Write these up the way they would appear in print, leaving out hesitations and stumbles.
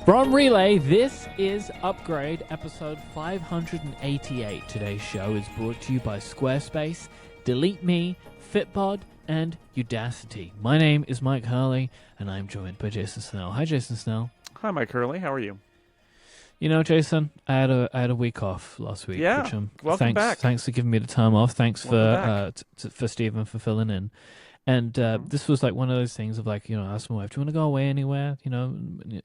From Relay, this is Upgrade, episode 588. Today's show is brought to you by Squarespace, Delete Me, Fitbod, and Udacity. My name is Mike Hurley, and I'm joined by Jason Snell. Hi, Jason Snell. Hi, Mike Hurley. How are you? You know, Jason, I had a week off last week. Yeah, which, welcome back. Thanks for giving me the time off. Thanks for Stephen for filling in. And this was like one of those things of like, I asked my wife, do you want to go away anywhere? Do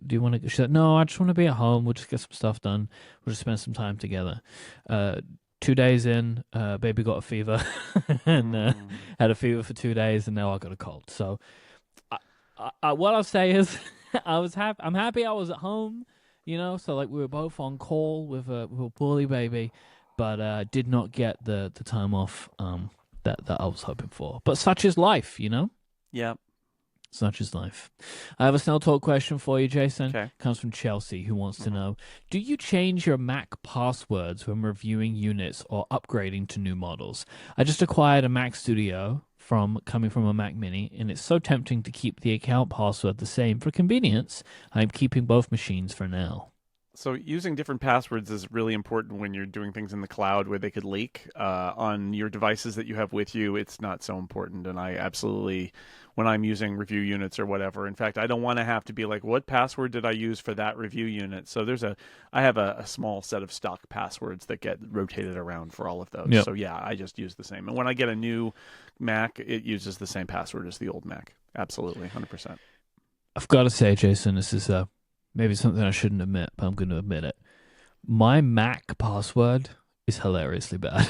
you want to? She said, no, I just want to be at home. We'll just get some stuff done. We'll just spend some time together. 2 days in, baby got a fever and had a fever for 2 days, and now I got a cold. So what I'll say is I'm happy I was at home, so like we were both on call with a poorly baby, but did not get the time off that I was hoping for. But such is life, Yeah. Such is life. I have a Snell Talk question for you, Jason. Okay. Comes from Chelsea, who wants to know, do you change your Mac passwords when reviewing units or upgrading to new models? I just acquired a Mac Studio coming from a Mac Mini, and it's so tempting to keep the account password the same. For convenience, I'm keeping both machines for now. So using different passwords is really important when you're doing things in the cloud where they could leak. On your devices that you have with you, it's not so important. And I absolutely, when I'm using review units or whatever, in fact, I don't want to have to be like, what password did I use for that review unit? So I have a small set of stock passwords that get rotated around for all of those. Yep. So yeah, I just use the same. And when I get a new Mac, it uses the same password as the old Mac. Absolutely, 100%. I've got to say, Jason, this is maybe something I shouldn't admit, but I'm going to admit it. My Mac password is hilariously bad.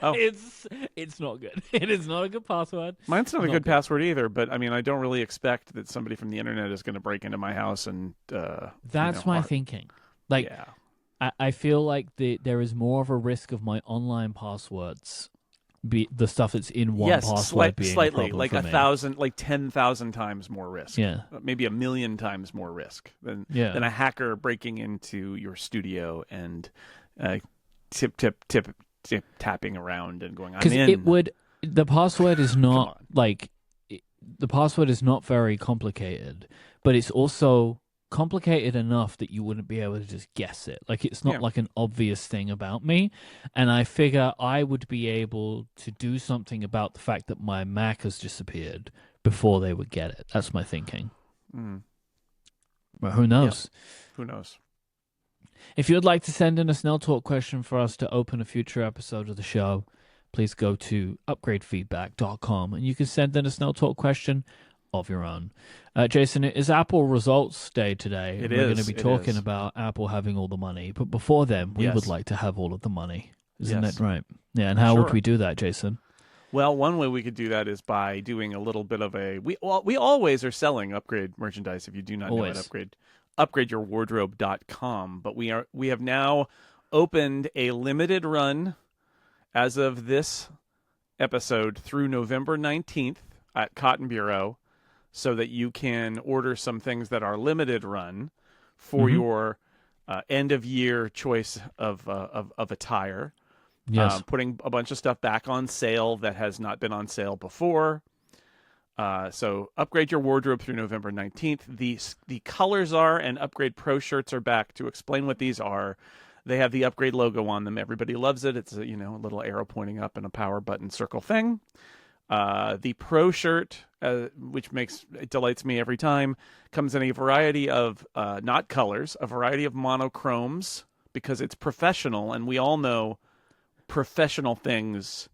Oh. It's not good. It is not a good password. Mine's not a good password either, but I mean, I don't really expect that somebody from the internet is going to break into my house and. That's my thinking. Like, yeah. I feel like there is more of a risk of my online passwords the stuff that's in one password being slightly, a like 1,000, like 10,000 times more risk. Yeah, maybe 1,000,000 times more risk than a hacker breaking into your studio and tapping around and going. I'm in. The password is not the password is not very complicated, but it's also complicated enough that you wouldn't be able to just guess it. Like, it's not like an obvious thing about me, and I figure I would be able to do something about the fact that my Mac has disappeared before they would get it. That's my thinking. But who knows? Yeah. Who knows? If you would like to send in a Snell Talk question for us to open a future episode of the show, please go to upgradefeedback.com and you can send in a Snell Talk question of your own. Jason, it is Apple Results Day today. We're going to be talking about Apple having all the money. But before then, we would like to have all of the money. Isn't that right? Yeah, and how would we do that, Jason? Well, one way we could do that is by doing a little bit of we always are selling Upgrade merchandise if you do not know it. Upgradeyourwardrobe.com. But we have now opened a limited run as of this episode through November 19th at Cotton Bureau, so that you can order some things that are limited run for your end of year choice of attire. Yes. Putting a bunch of stuff back on sale that has not been on sale before. So upgrade your wardrobe through November 19th. The colors are, and Upgrade Pro shirts are back. To explain what these are, they have the Upgrade logo on them. Everybody loves it. It's a little arrow pointing up and a power button circle thing. The Pro shirt, which delights me every time, comes in a variety of, not colors, a variety of monochromes, because it's professional, and we all know professional things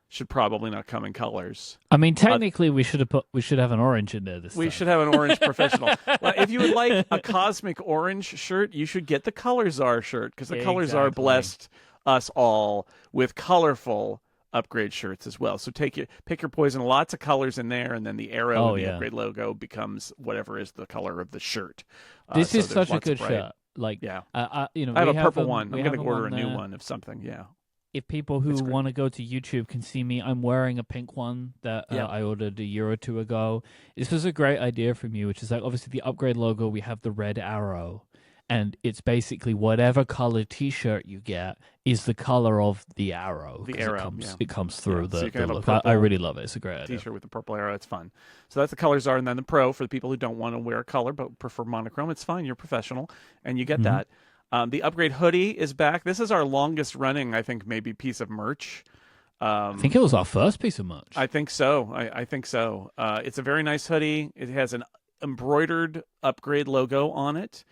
should probably not come in colors. I mean, technically, we should have an orange in there this time. We should have an orange professional. Well, if you would like a cosmic orange shirt, you should get the Color Czar shirt, because the Color Czar blessed us all with colorful Upgrade shirts as well. So pick your poison. Lots of colors in there, and then the arrow and the Upgrade logo becomes whatever is the color of the shirt. This is such a good shirt. Like, I have a purple one. I'm going to order a new one of something. Yeah. If people who want to go to YouTube can see me, I'm wearing a pink one that I ordered a year or two ago. This was a great idea from you, which is like, obviously the Upgrade logo, we have the red arrow. and it's basically whatever color T-shirt you get is the color of the arrow. The 'cause arrow, it comes through so you can have a look. purple I really love it. It's a great idea. T-shirt with the purple arrow. It's fun. So that's the colors are, and then the Pro for the people who don't want to wear color but prefer monochrome. It's fine. You're professional, and you get that. The upgrade hoodie is back. This is our longest running, I think, maybe piece of merch. I think it was our first piece of merch. I think so. I think so. It's a very nice hoodie. It has an embroidered upgrade logo on it.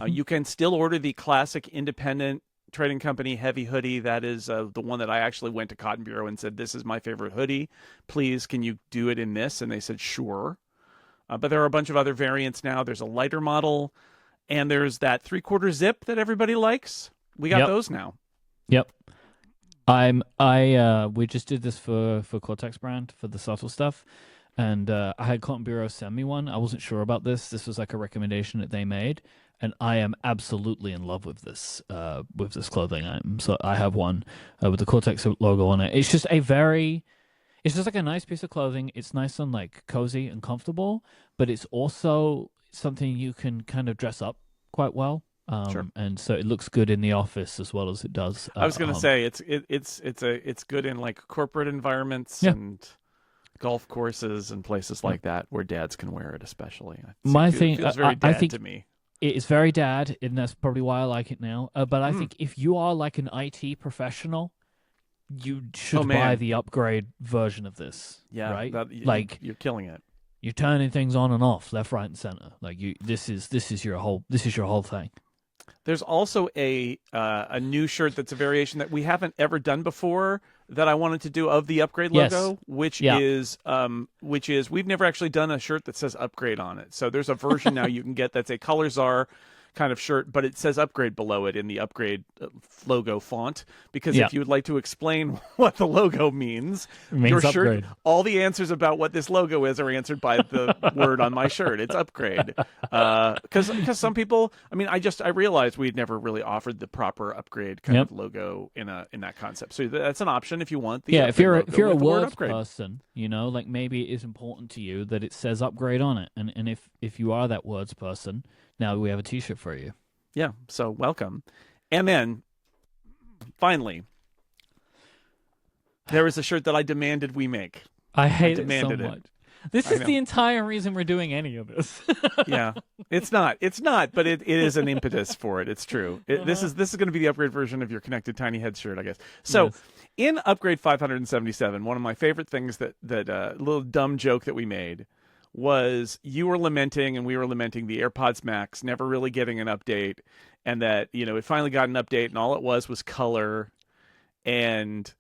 You can still order the classic independent trading company heavy hoodie. That is the one that I actually went to Cotton Bureau and said, this is my favorite hoodie. Please, can you do it in this? And they said, sure. But there are a bunch of other variants now. There's a lighter model, and there's that 3/4 zip that everybody likes. We got those now. Yep. We just did this for Cortex brand for the subtle stuff, and I had Cotton Bureau send me one. I wasn't sure about this. This was like a recommendation that they made, and I am absolutely in love with this clothing item. So I have one with the Cortex logo on it. It's just like a nice piece of clothing. It's nice and like cozy and comfortable, but it's also something you can kind of dress up quite well. Sure. And so it looks good in the office as well as it does. I was going to say it's good in like corporate environments and golf courses and places like that where dads can wear it, especially. My thing, it feels very dad I think to me. It is very dad, and that's probably why I like it now. But I think if you are like an IT professional, you should buy the upgrade version of this. Yeah, right? You're killing it. You're turning things on and off, left, right, and center. Like this is your whole thing. There's also a new shirt that's a variation that we haven't ever done before that I wanted to do of the upgrade logo, which is we've never actually done a shirt that says upgrade on it. So there's a version now you can get that's a colors are kind of shirt, but it says upgrade below it in the upgrade logo font. Because if you would like to explain what the logo means, your shirt, all the answers about what this logo is are answered by the word on my shirt. It's upgrade. Because some people, I mean, I realized we'd never really offered the proper upgrade kind of logo in that concept. So that's an option if you want. If you're a words person, like maybe it is important to you that it says upgrade on it, and if you are that words person, now we have a T-shirt for you. Yeah, so welcome. And then, finally, there is a shirt that I demanded we make. I hate it so much. This is the entire reason we're doing any of this. Yeah, it's not, but it is an impetus for it. It's true. This is going to be the upgrade version of your connected tiny head shirt, I guess. So, in upgrade 577, one of my favorite things that little dumb joke that we made was you were lamenting and we were lamenting the AirPods Max never really getting an update, and that it finally got an update and all it was color and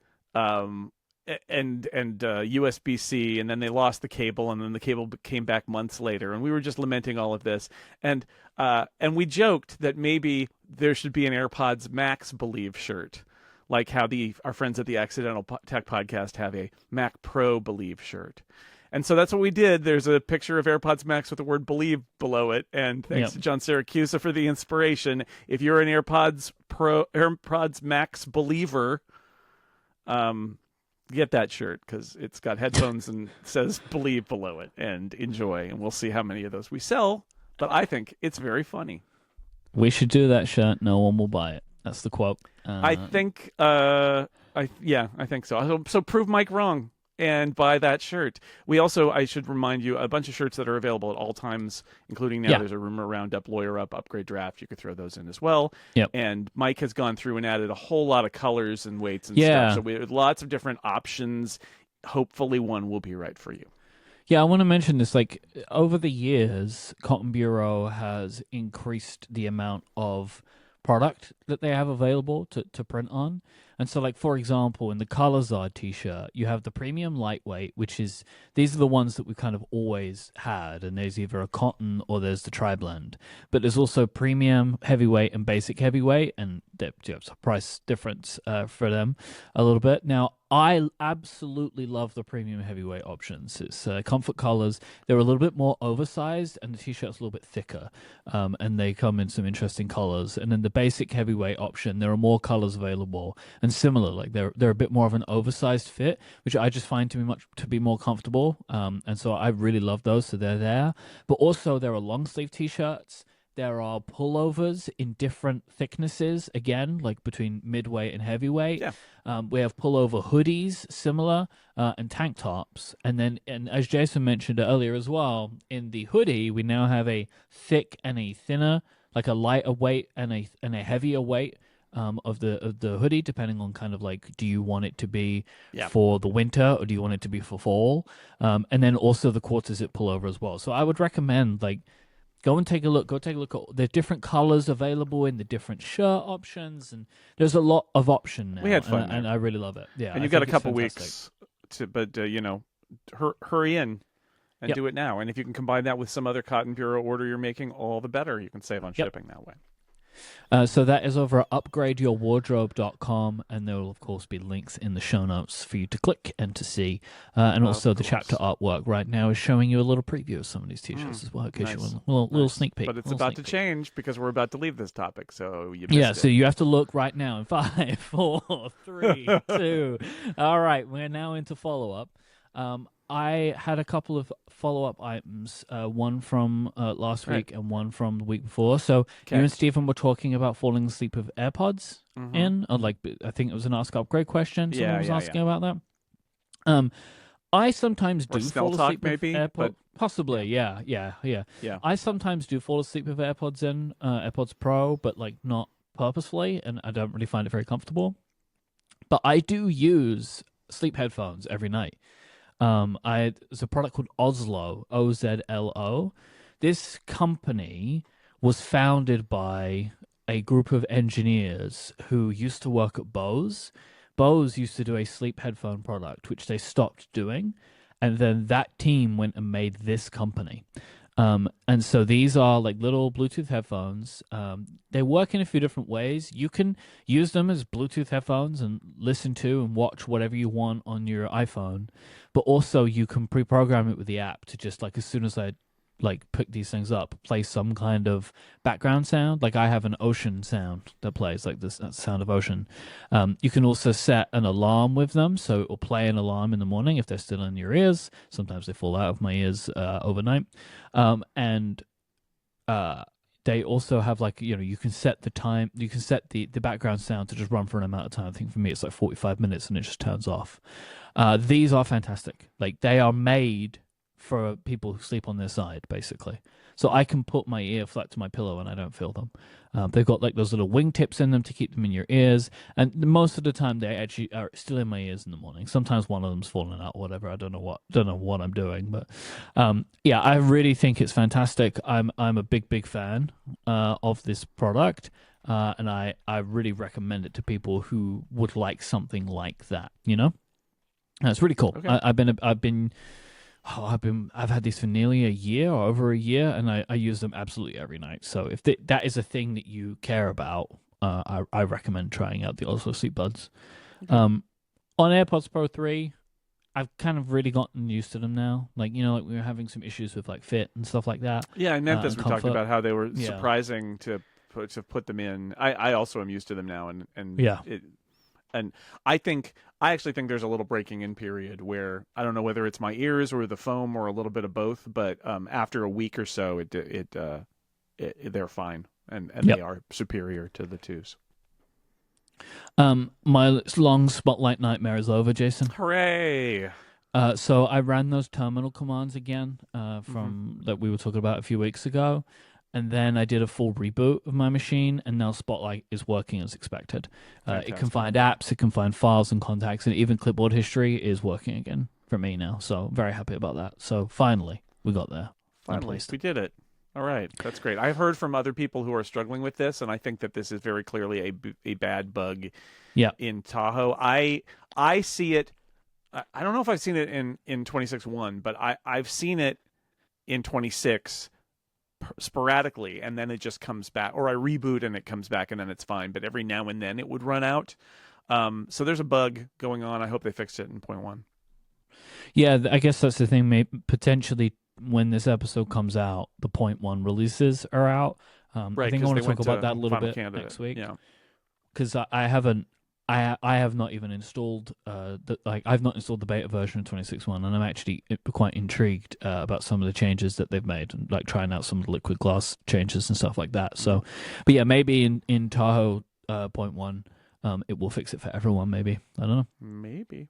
USB-C, and then they lost the cable, and then the cable came back months later, and we were just lamenting all of this, and we joked that maybe there should be an AirPods Max Believe shirt, like how our friends at the Accidental Tech Podcast have a Mac Pro Believe shirt. And so that's what we did. There's a picture of AirPods Max with the word believe below it. And thanks to John Siracusa for the inspiration. If you're an AirPods Max believer, get that shirt because it's got headphones and says believe below it, and enjoy. And we'll see how many of those we sell. But I think it's very funny. We should do that shirt. No one will buy it. That's the quote. I think so. So prove Mike wrong and buy that shirt. We also, I should remind you, a bunch of shirts that are available at all times, including now there's a Rumor Roundup, Lawyer Up, Upgrade Draft. You could throw those in as well. Yep. And Mike has gone through and added a whole lot of colors and weights and stuff. So we have lots of different options. Hopefully one will be right for you. Yeah, I want to mention this. Like, over the years, Cotton Bureau has increased the amount of product that they have available to print on. And so, like, for example, in the Colorzard t-shirt, you have the premium lightweight, these are the ones that we've kind of always had, and there's either a cotton or there's the tri-blend. But there's also premium heavyweight and basic heavyweight, and there's a price difference for them a little bit. Now, I absolutely love the premium heavyweight options. It's comfort colors. They're a little bit more oversized, and the t-shirt's a little bit thicker, and they come in some interesting colors. And then the basic heavyweight option, there are more colors available, and similar, like they're a bit more of an oversized fit, which I just find to be more comfortable. And so I really love those. So they're there, but also there are long sleeve t-shirts. There are pullovers in different thicknesses, again, like between midweight and heavyweight. Yeah. We have pullover hoodies, similar, and tank tops. And then, and as Jason mentioned earlier as well, in the hoodie, we now have a thick and a thinner, like a lighter weight and a heavier weight of the hoodie, depending on kind of like, do you want it to be for the winter or do you want it to be for fall? And then also the quarter zip pullover as well. So I would recommend like go take a look at the different colors available in the different shirt options, and there's a lot of option now. We had fun and I really love it. Yeah, and you've got a couple weeks but hurry in and do it now. And if you can combine that with some other Cotton Bureau order you're making, all the better. You can save on shipping that way. So that is over at upgradeyourwardrobe.com, and there will, of course, be links in the show notes for you to click and to see. And also the chapter artwork right now is showing you a little preview of some of these T-shirts as well. In case you want a little sneak peek. But it's about to change because we're about to leave this topic, so you missed it. So you have to look right now in 5, 4, 3, 2. All right, we're now into follow-up. I had a couple of follow-up items, one from last week and one from the week before. So you and Stephen were talking about falling asleep with AirPods in, or like I think it was an Ask Upgrade question. Someone was asking about that. I sometimes do fall asleep with AirPods. But... Possibly, yeah. I sometimes do fall asleep with AirPods in, AirPods Pro, but like not purposefully, and I don't really find it very comfortable. But I do use sleep headphones every night. There's a product called Ozlo, Ozlo. This company was founded by a group of engineers who used to work at Bose. Bose used to do a sleep headphone product, which they stopped doing. And then that team went and made this company. And so these are like little Bluetooth headphones. They work in a few different ways. You can use them as Bluetooth headphones and listen to and watch whatever you want on your iPhone. But also you can pre-program it with the app to just like as soon as I like pick these things up, play some kind of background sound. Like I have an ocean sound that plays like this, that sound of ocean. You can also set an alarm with them, so it will play an alarm in the morning if they're still in your ears. Sometimes they fall out of my ears overnight. And they also have like, you can set the time, you can set the background sound to just run for an amount of time. I think for me it's like 45 minutes and it just turns off. These are fantastic. Like they are made for people who sleep on their side, basically. So I can put my ear flat to my pillow and I don't feel them. They've got like those little wingtips in them to keep them in your ears. And most of the time they actually are still in my ears in the morning. Sometimes one of them's falling out or whatever. I don't know what I'm doing. But I really think it's fantastic. I'm a big fan of this product. And I really recommend it to people who would like something like that, It's really cool. Okay. I've had these for nearly a year or over a year, and I use them absolutely every night. So if that is a thing that you care about, I recommend trying out the Ozlo Sleep Buds. Okay. On AirPods Pro 3, I've kind of really gotten used to them now. Like, like we were having some issues with like fit and stuff like that. Yeah, in Memphis we talked about how they were surprising to put them in. I also am used to them now, and yeah. And I actually think there's a little breaking in period where I don't know whether it's my ears or the foam or a little bit of both, but after a week or so, they're fine and they are superior to the twos. My long spotlight nightmare is over, Jason. Hooray! So I ran those terminal commands again from that we were talking about a few weeks ago. And then I did a full reboot of my machine, and now Spotlight is working as expected. It can find apps, it can find files and contacts, and even clipboard history is working again for me now. So very happy about that. So finally, we got there. Finally, we did it. All right, that's great. I've heard from other people who are struggling with this, and I think that this is very clearly a bad bug in Tahoe. I see it. I don't know if I've seen it in 26.1, but I've seen it in 26 sporadically, and then it just comes back, or I reboot and it comes back and then it's fine, but every now and then it would run out. So there's a bug going on. I hope they fixed it in 0.1. Yeah, I guess that's the thing. Maybe potentially when this episode comes out, the 0.1 releases are out. Right, I think I want to talk about that a little bit next week. Yeah, because I haven't I have not even installed I've not installed the beta version of 26.1, and I'm actually quite intrigued about some of the changes that they've made, and like trying out some of the liquid glass changes and stuff like that. So, but yeah, maybe in Tahoe point one, it will fix it for everyone. Maybe, I don't know. Maybe.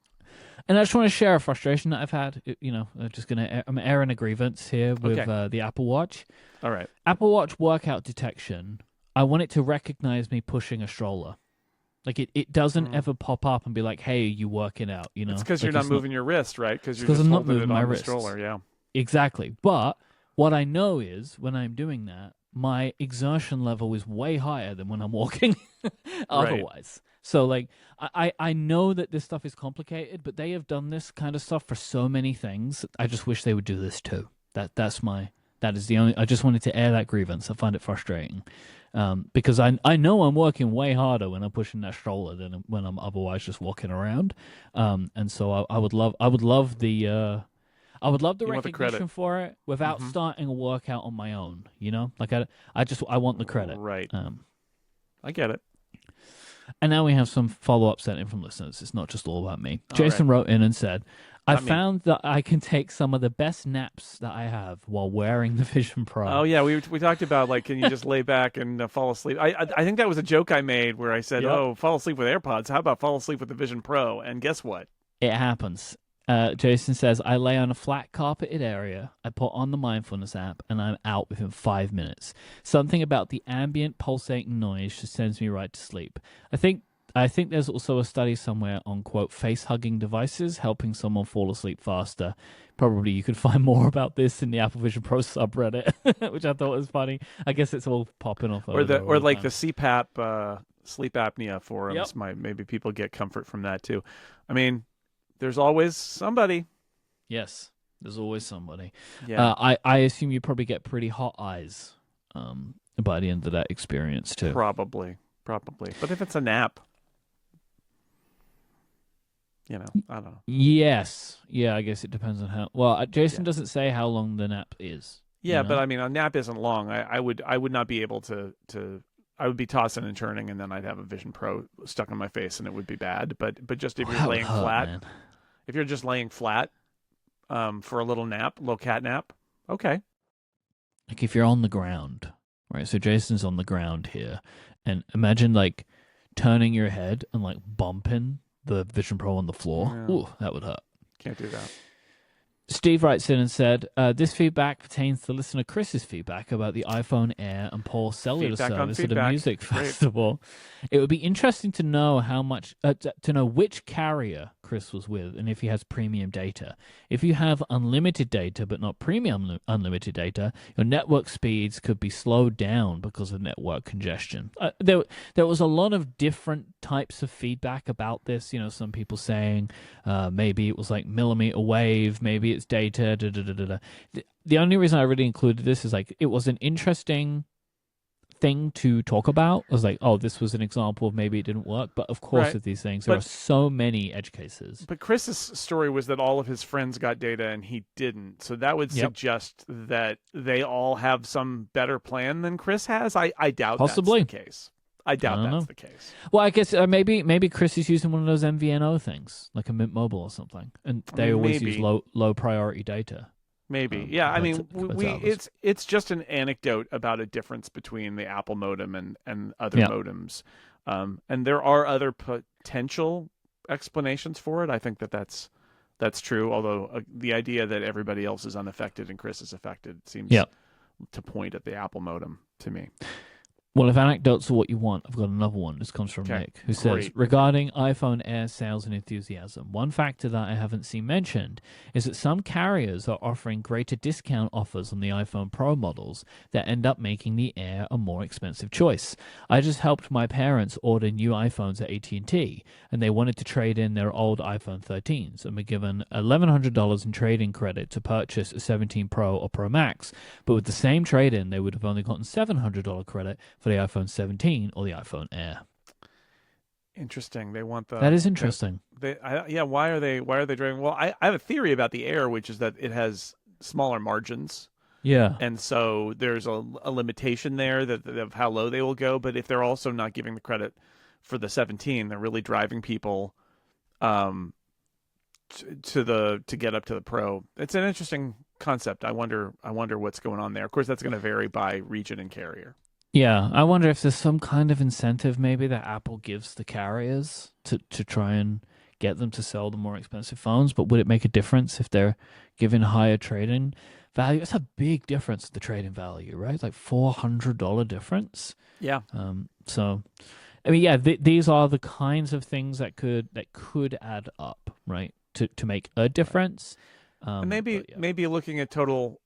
And I just want to share a frustration that I've had. I'm airing a grievance here with the Apple Watch. All right. Apple Watch workout detection. I want it to recognize me pushing a stroller. Like it doesn't ever pop up and be like, "Hey, you working out?" You know, it's because like, you're not moving your wrist, right? Because you're just I'm not holding moving it my on the wrist. stroller. Yeah, exactly. But what I know is when I'm doing that, my exertion level is way higher than when I'm walking. Otherwise, so like I know that this stuff is complicated, but they have done this kind of stuff for so many things. I just wish they would do this too. That is the only. I just wanted to air that grievance. I find it frustrating. Because I know I'm working way harder when I'm pushing that stroller than when I'm otherwise just walking around. And so I would love the recognition for it without starting a workout on my own. You know, like I want the credit. Right. I get it. And now we have some follow-up sent in from listeners. It's not just all about me. Jason wrote in and said, I found that I can take some of the best naps that I have while wearing the Vision Pro. Oh, yeah. We talked about, like, can you just lay back and fall asleep? I think that was a joke I made where I said, fall asleep with AirPods. How about fall asleep with the Vision Pro? And guess what? It happens. Jason says, I lay on a flat carpeted area, I put on the mindfulness app, and I'm out within 5 minutes. Something about the ambient pulsating noise just sends me right to sleep. I think there's also a study somewhere on, quote, face-hugging devices helping someone fall asleep faster. Probably you could find more about this in the Apple Vision Pro subreddit, which I thought was funny. I guess it's all popping off. Or the CPAP sleep apnea forums. Maybe people get comfort from that too. I mean, there's always somebody. Yes, there's always somebody. Yeah. I assume you probably get pretty hot eyes by the end of that experience too. Probably. But if it's a nap, you know, I don't know. Yes. Yeah, I guess it depends on how. Well, Jason doesn't say how long the nap is. Yeah, but I mean, a nap isn't long. I would not be able to. I would be tossing and turning, and then I'd have a Vision Pro stuck on my face, and it would be bad. But just if you're laying flat, man. If you're just laying flat, for a little nap, little cat nap, okay. Like if you're on the ground, right? So Jason's on the ground here, and imagine like turning your head and like bumping the Vision Pro on the floor. Yeah. Ooh, that would hurt. Can't do that. Steve writes in and said, this feedback pertains to listener Chris's feedback about the iPhone Air and Paul's cellular service at a music festival. It would be interesting to know which carrier Chris was with and if he has premium data. If you have unlimited data but not premium unlimited data, your network speeds could be slowed down because of network congestion. There was a lot of different types of feedback about this. You know, some people saying maybe it was like millimeter wave, maybe it's data. The only reason I really included this is like it was an interesting thing to talk about. I was like, oh, this was an example of maybe it didn't work. But of course, with these things, there are so many edge cases. But Chris's story was that all of his friends got data and he didn't. So that would suggest that they all have some better plan than Chris has. I doubt possibly that's the case. I doubt that's the case. Well, I guess maybe Chris is using one of those MVNO things, like a Mint Mobile or something, and they always use low priority data. Maybe, yeah. I mean, it's just an anecdote about a difference between the Apple modem and other modems, and there are other potential explanations for it. I think that's true. Although the idea that everybody else is unaffected and Chris is affected seems to point at the Apple modem to me. Well, if anecdotes are what you want, I've got another one. This comes from Nick, who says, regarding iPhone Air sales and enthusiasm, one factor that I haven't seen mentioned is that some carriers are offering greater discount offers on the iPhone Pro models that end up making the Air a more expensive choice. I just helped my parents order new iPhones at AT&T, and they wanted to trade in their old iPhone 13s and were given $1,100 in trade-in credit to purchase a 17 Pro or Pro Max. But with the same trade-in, they would have only gotten $700 credit for the iPhone 17 or the iPhone Air. Interesting. They want the. That is interesting. Why are they driving? Well, I have a theory about the Air, which is that it has smaller margins. Yeah. And so there's a limitation there of how low they will go. But if they're also not giving the credit for the 17. They're really driving people to get up to the Pro. It's an interesting concept. I wonder what's going on there. Of course, that's going to vary by region and carrier. Yeah, I wonder if there's some kind of incentive maybe that Apple gives the carriers to try and get them to sell the more expensive phones, but would it make a difference if they're giving higher trade-in value? It's a big difference, the trade-in value, right? It's like $400 difference. Yeah. So, I mean, yeah, these are the kinds of things that could add up, right? To make a difference. And maybe looking at total,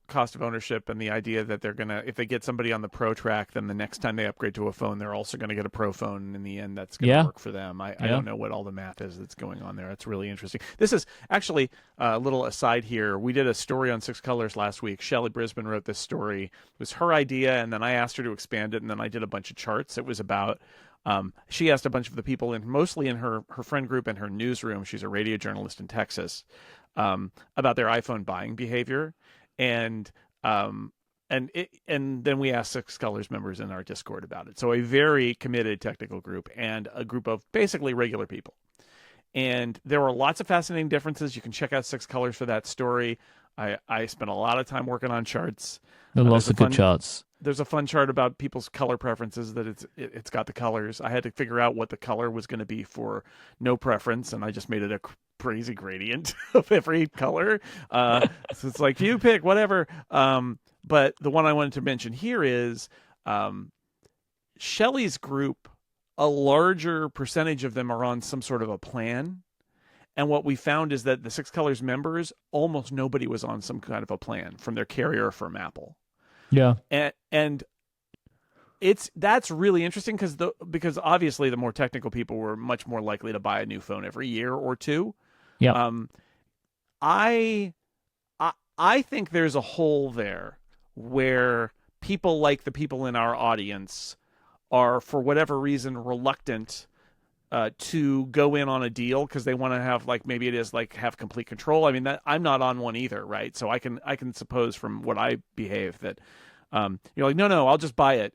cost of ownership and the idea that they're gonna, if they get somebody on the Pro track, then the next time they upgrade to a phone, they're also going to get a Pro phone. And in the end, that's going to work for them. I don't know what all the math is that's going on there. It's really interesting. This is actually a little aside here. We did a story on Six Colors last week. Shelley Brisbane wrote this story. It was her idea, and then I asked her to expand it, and then I did a bunch of charts. It was about. She asked a bunch of the people, mostly in her friend group and her newsroom. She's a radio journalist in Texas. About their iPhone buying behavior, and then we asked Six Colors members in our Discord about it. So a very committed technical group and a group of basically regular people. And there were lots of fascinating differences. You can check out Six Colors for that story. I spent a lot of time working on charts. There are lots of good charts. There's a fun chart about people's color preferences that it's got the colors. I had to figure out what the color was going to be for no preference, and I just made it a crazy gradient of every color. So it's like, you pick whatever. But the one I wanted to mention here is Shelley's group, a larger percentage of them are on some sort of a plan. And what we found is that the Six Colors members, almost nobody was on some kind of a plan from their carrier or from Apple. Yeah. And that's really interesting because obviously the more technical people were much more likely to buy a new phone every year or two. Yeah. I think there's a hole there where people like the people in our audience are, for whatever reason, reluctant to go in on a deal because they want to have, like, maybe it is like have complete control. I mean, that I'm not on one either, right? So I can suppose from what I behave that you're like, no, I'll just buy it.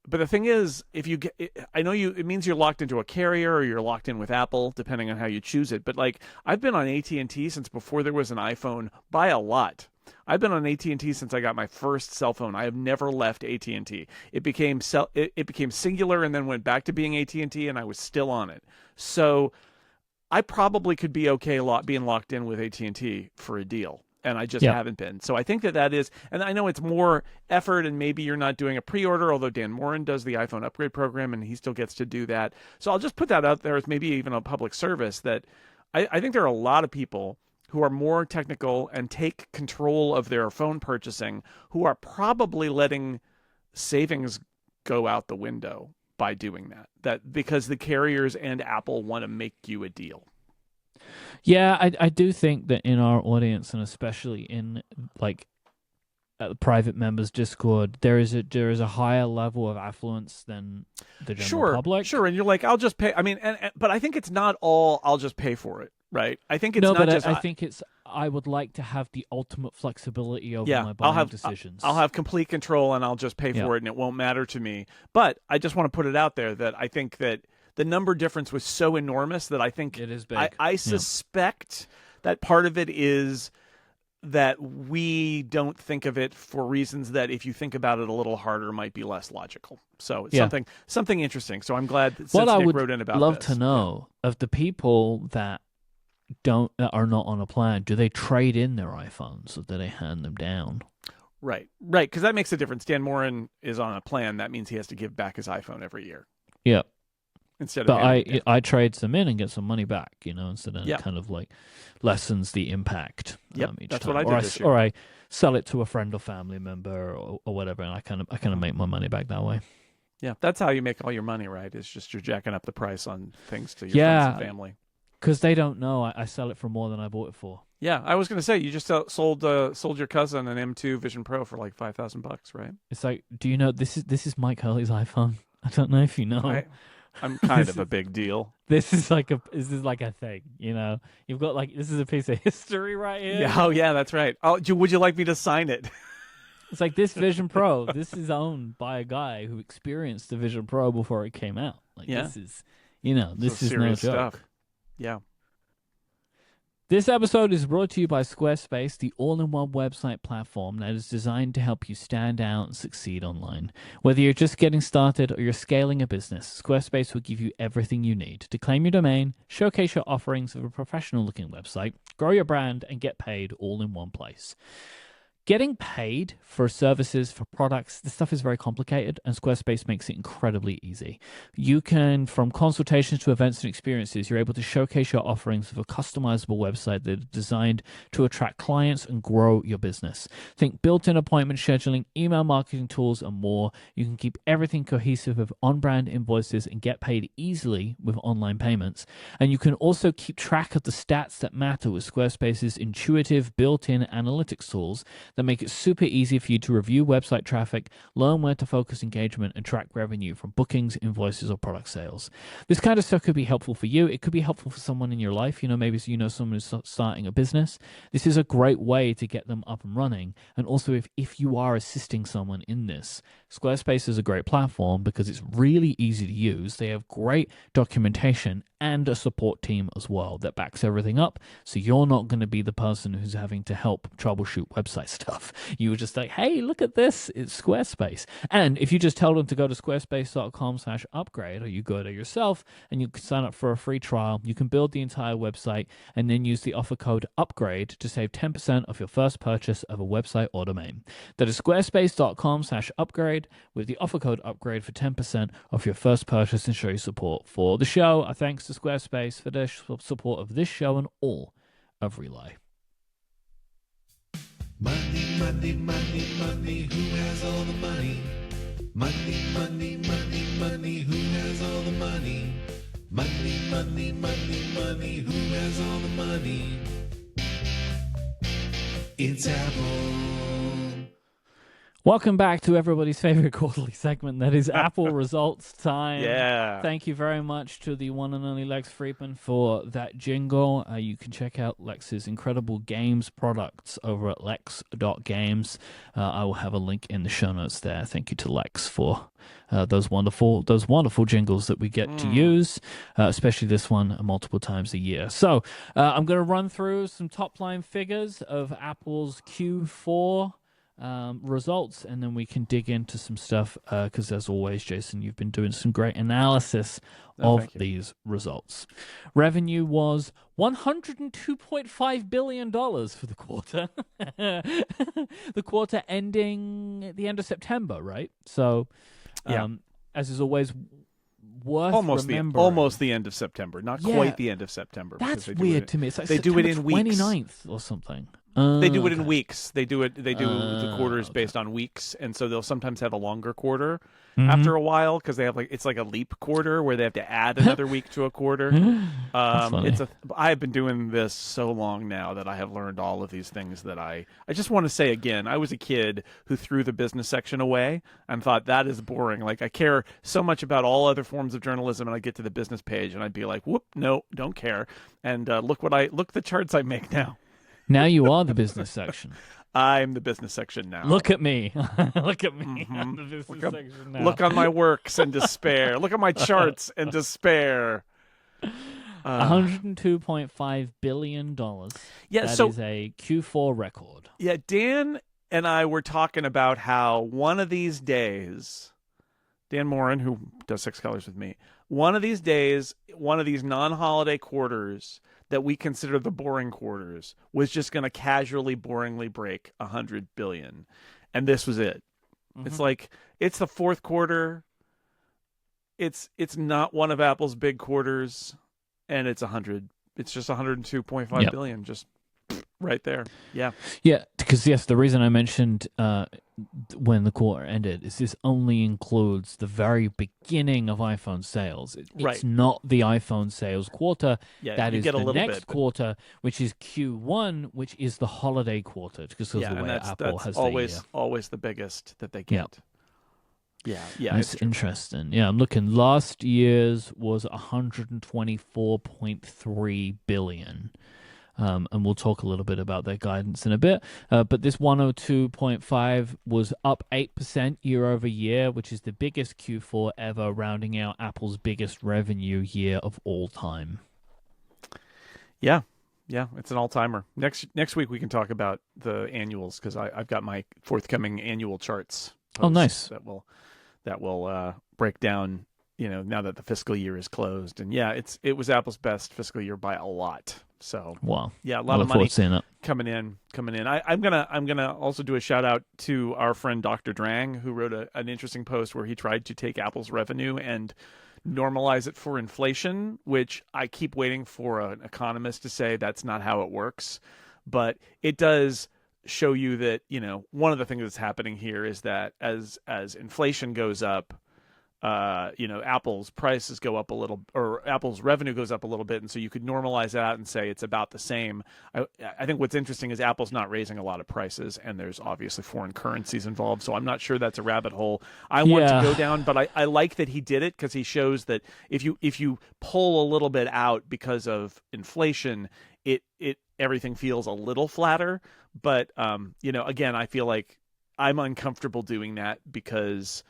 But the thing is, if you get, it means you're locked into a carrier or you're locked in with Apple, depending on how you choose it. But like, I've been on AT&T since before there was an iPhone by a lot. I've been on AT&T since I got my first cell phone. I have never left AT&T. It became Singular and then went back to being AT&T, and I was still on it. So I probably could be okay being locked in with AT&T for a deal, and I just haven't been. So I think that is, and I know it's more effort, and maybe you're not doing a pre-order, although Dan Morin does the iPhone upgrade program, and he still gets to do that. So I'll just put that out there as maybe even a public service that I think there are a lot of people who are more technical and take control of their phone purchasing, who are probably letting savings go out the window by doing that because the carriers and Apple want to make you a deal. Yeah, I do think that in our audience, and especially in like private members Discord, there is a higher level of affluence than the general public. Sure, and you're like, I'll just pay. I mean, but I think it's not all I'll just pay for it. Right. I think it's I think it's I would like to have the ultimate flexibility over my buying decisions. I'll have complete control and I'll just pay for it and it won't matter to me. But I just want to put it out there that I think that the number difference was so enormous that I think it is big. I suspect that part of it is that we don't think of it for reasons that, if you think about it a little harder, might be less logical. So it's something interesting. So I'm glad that since Nick wrote in about this. What I would love to know of the people that are not on a plan, do they trade in their iPhones or do they hand them down? Right, because that makes a difference. Dan Morin is on a plan. That means he has to give back his iPhone every year. Yeah. I trade them in and get some money back, instead of kind of like lessens the impact. Each that's time. What I did this year. Or I sell it to a friend or family member or whatever, and I kind of make my money back that way. Yeah, that's how you make all your money, right? It's just you're jacking up the price on things to your friends and family. Because they don't know I sell it for more than I bought it for. Yeah, I was going to say, you just sold your cousin an M2 Vision Pro for like $5,000, right? It's like, do you know this is Mike Hurley's iPhone? I don't know if you know. I'm kind of a big deal. This is like a thing, You've got this is a piece of history right here. Yeah, oh yeah, that's right. Oh, would you like me to sign it? It's like this Vision Pro. This is owned by a guy who experienced the Vision Pro before it came out. Like this is, this is no joke. Stuff. Yeah. This episode is brought to you by Squarespace, the all-in-one website platform that is designed to help you stand out and succeed online. Whether you're just getting started or you're scaling a business, Squarespace will give you everything you need to claim your domain, showcase your offerings of a professional-looking website, grow your brand, and get paid all in one place. Getting paid for services, for products, this stuff is very complicated, and Squarespace makes it incredibly easy. You can, from consultations to events and experiences, you're able to showcase your offerings of a customizable website that is designed to attract clients and grow your business. Think built-in appointment scheduling, email marketing tools, and more. You can keep everything cohesive with on-brand invoices and get paid easily with online payments. And you can also keep track of the stats that matter with Squarespace's intuitive built-in analytics tools that make it super easy for you to review website traffic, learn where to focus engagement, and track revenue from bookings, invoices, or product sales. This kind of stuff could be helpful for you. It could be helpful for someone in your life. Maybe someone who's starting a business. This is a great way to get them up and running. And also, if you are assisting someone in this, Squarespace is a great platform because it's really easy to use. They have great documentation and a support team as well that backs everything up. So you're not going to be the person who's having to help troubleshoot website stuff. You were just like, hey, look at this. It's Squarespace. And if you just tell them to go to squarespace.com/upgrade, or you go there yourself and you can sign up for a free trial, you can build the entire website and then use the offer code UPGRADE to save 10% off your first purchase of a website or domain. That is squarespace.com/upgrade with the offer code UPGRADE for 10% off your first purchase and show your support for the show. Thanks to Squarespace for their support of this show and all of Relay. Money, money, money, money, who has all the money? Money, money, money, money, who has all the money? Money, money, money, money, who has all the money? It's Apple. Welcome back to everybody's favorite quarterly segment, that is Apple Results Time. Yeah. Thank you very much to the one and only Lex Friedman for that jingle. You can check out Lex's incredible games products over at lex.games. I will have a link in the show notes there. Thank you to Lex for those wonderful jingles that we get to use, especially this one multiple times a year. So I'm going to run through some top-line figures of Apple's Q4 results, and then we can dig into some stuff because as always, Jason, you've been doing some great analysis of these results. Revenue was $102.5 billion for the quarter. The quarter ending at the end of September, right? So as is always worth remembering, almost the end of September, not quite the end of September. That's weird to me. It's like they do it in weeks, 29th or something. They do it in weeks. They do the quarters based on weeks, and so they'll sometimes have a longer quarter after a while because they have it's like a leap quarter where they have to add another week to a quarter. I've been doing this so long now that I have learned all of these things that I just want to say again. I was a kid who threw the business section away and thought that is boring. Like I care so much about all other forms of journalism, and I get to the business page and I'd be like, whoop, no, don't care. And look the charts I make now. Now you are the business section. I'm the business section now. Look at me. Look at me. I'm the business section now. Look on my works and despair. Look at my charts and despair. $102.5 billion. Yeah, that is a Q4 record. Yeah, Dan and I were talking about how one of these days, Dan Morin, who does Six Colors with me, one of these days, one of these non-holiday quarters that we consider the boring quarters was just going to casually, boringly break 100 billion. And this was it. Mm-hmm. It's like, it's the fourth quarter. It's not one of Apple's big quarters. And it's 100. It's just 102.5 billion. Just right there. Yeah. Yeah. Because yes, the reason I mentioned when the quarter ended is this only includes the very beginning of iPhone sales. It's not the iPhone sales quarter. Yeah, that is the next bit, quarter, which is Q1, which is the holiday quarter. Because of the way Apple has always the biggest that they get. Yeah, that's interesting. Yeah, I'm looking. Last year's was 124.3 billion. and we'll talk a little bit about their guidance in a bit. But this 102.5 was up 8% year over year, which is the biggest Q4 ever, rounding out Apple's biggest revenue year of all time. Yeah, it's an all-timer. Next week we can talk about the annuals because I've got my forthcoming annual charts. Oh, nice. That will break down, now that the fiscal year is closed. And yeah, it was Apple's best fiscal year by a lot. So wow, yeah, a lot of money coming in. I'm gonna also do a shout out to our friend Dr. Drang, who wrote an interesting post where he tried to take Apple's revenue and normalize it for inflation, which I keep waiting for an economist to say that's not how it works. But it does show you that, one of the things that's happening here is that as inflation goes up, Apple's prices go up a little, or Apple's revenue goes up a little bit, and so you could normalize that out and say it's about the same. I think what's interesting is Apple's not raising a lot of prices, and there's obviously foreign currencies involved, so I'm not sure that's a rabbit hole I want to go down, but I like that he did it because he shows that if you pull a little bit out because of inflation, it everything feels a little flatter. But again, I feel like I'm uncomfortable doing that because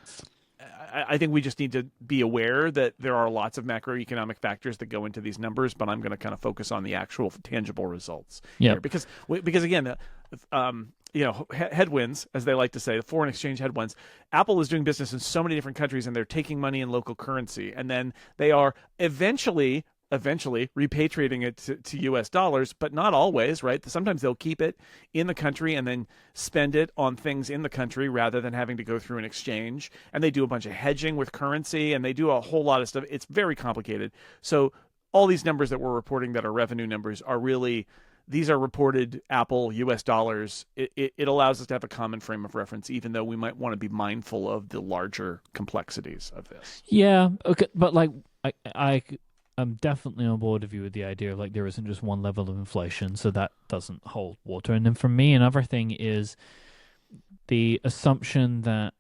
I think we just need to be aware that there are lots of macroeconomic factors that go into these numbers, but I'm going to kind of focus on the actual tangible results here because again, headwinds, as they like to say, the foreign exchange headwinds. Apple is doing business in so many different countries, and they're taking money in local currency, and then they are eventually repatriating it to U.S. dollars, but not always, right? Sometimes they'll keep it in the country and then spend it on things in the country rather than having to go through an exchange. And they do a bunch of hedging with currency, and they do a whole lot of stuff. It's very complicated. So all these numbers that we're reporting that are revenue numbers are really, these are reported Apple U.S. dollars. It allows us to have a common frame of reference, even though we might want to be mindful of the larger complexities of this. Yeah, okay, but like I'm definitely on board with you with the idea of like there isn't just one level of inflation, so that doesn't hold water. And then for me, another thing is the assumption that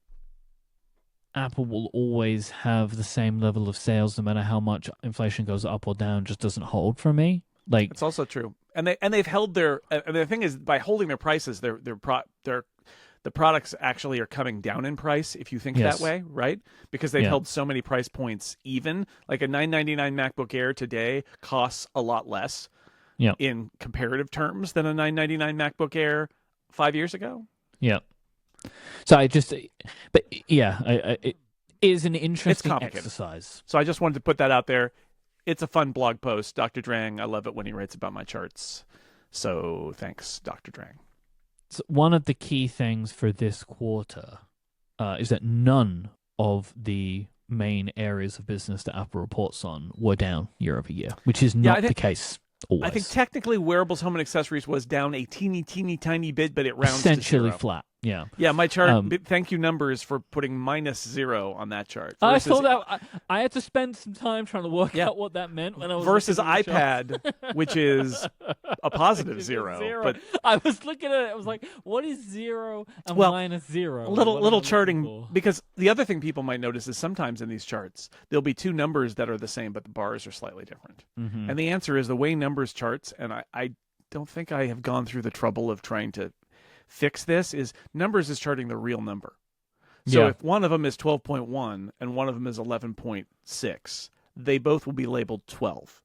Apple will always have the same level of sales no matter how much inflation goes up or down just doesn't hold for me. Like it's also true, and they've held their. And the thing is, by holding their prices, the products actually are coming down in price if you think that way, right? Because they've held so many price points even. Like a $999 MacBook Air today costs a lot less in comparative terms than a $999 MacBook Air 5 years ago. Yeah. So it is an interesting exercise. So I just wanted to put that out there. It's a fun blog post. Dr. Drang, I love it when he writes about my charts. So thanks, Dr. Drang. So one of the key things for this quarter is that none of the main areas of business that Apple reports on were down year over year, which is not the case always. I think technically wearables, home, and accessories was down a teeny tiny bit, but it rounds essentially to 0. flat. Yeah. Yeah, my chart, thank you numbers for putting -0 on that chart. I thought that I had to spend some time trying to work out what that meant when I was versus iPad, which is a positive 0. But I was looking at it, I was like, what is 0 and -0? Little charting, because the other thing people might notice is sometimes in these charts, there'll be two numbers that are the same, but the bars are slightly different. Mm-hmm. And the answer is the way numbers charts, and I don't think I have gone through the trouble of trying to fix this, is numbers is charting the real number. So if one of them is 12.1 and one of them is 11.6, they both will be labeled 12,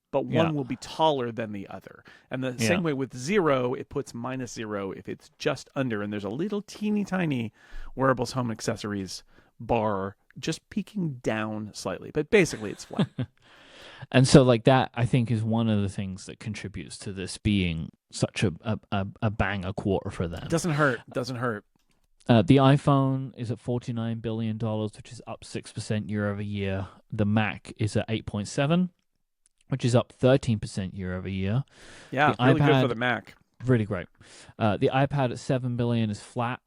but one will be taller than the other. And the same way with 0, it puts -0 if it's just under, and there's a little teeny tiny wearables, home, accessories bar just peeking down slightly, but basically it's flat. And so like that, I think, is one of the things that contributes to this being such a banger quarter for them. Doesn't hurt. The iPhone is at $49 billion, which is up 6% year over year. The Mac is at 8.7, which is up 13% year over year. Yeah, the really iPad, good for the Mac. Really great. The iPad at $7 billion is flat.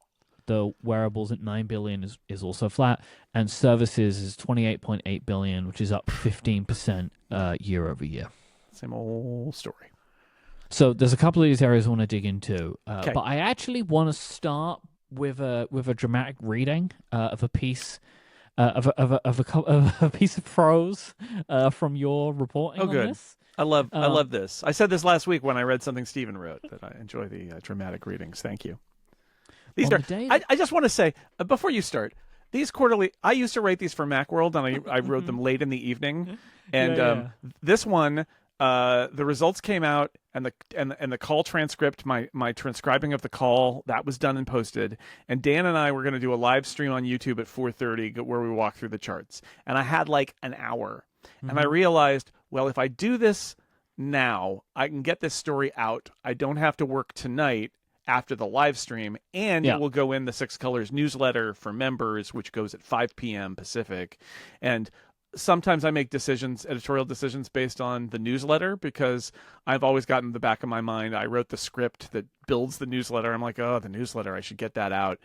The wearables at $9 billion is also flat, and services is $28.8 billion, which is up 15% year over year. Same old story. So there's a couple of these areas I want to dig into, but I actually want to start with a dramatic reading of a piece of a piece of prose from your reporting Oh, on good. this. I love this. I said this last week when I read something Stephen wrote that I enjoy the dramatic readings. Thank you. These On are. the day I just want to say before you start, these quarterly. I used to write these for Macworld, and I wrote them late in the evening. And Yeah. this one, the results came out, and the call transcript, my transcribing of the call, that was done and posted. And Dan and I were going to do a live stream on YouTube at 4:30 where we walk through the charts. And I had like an hour, and I realized, well, if I do this now, I can get this story out. I don't have to work tonight after the live stream, and Yeah. it will go in the Six Colors newsletter for members, which goes at 5 p.m. Pacific. And sometimes I make editorial decisions based on the newsletter, because I've always gotten in the back of my mind, I wrote the script that builds the newsletter. I'm like, oh, the newsletter, I should get that out.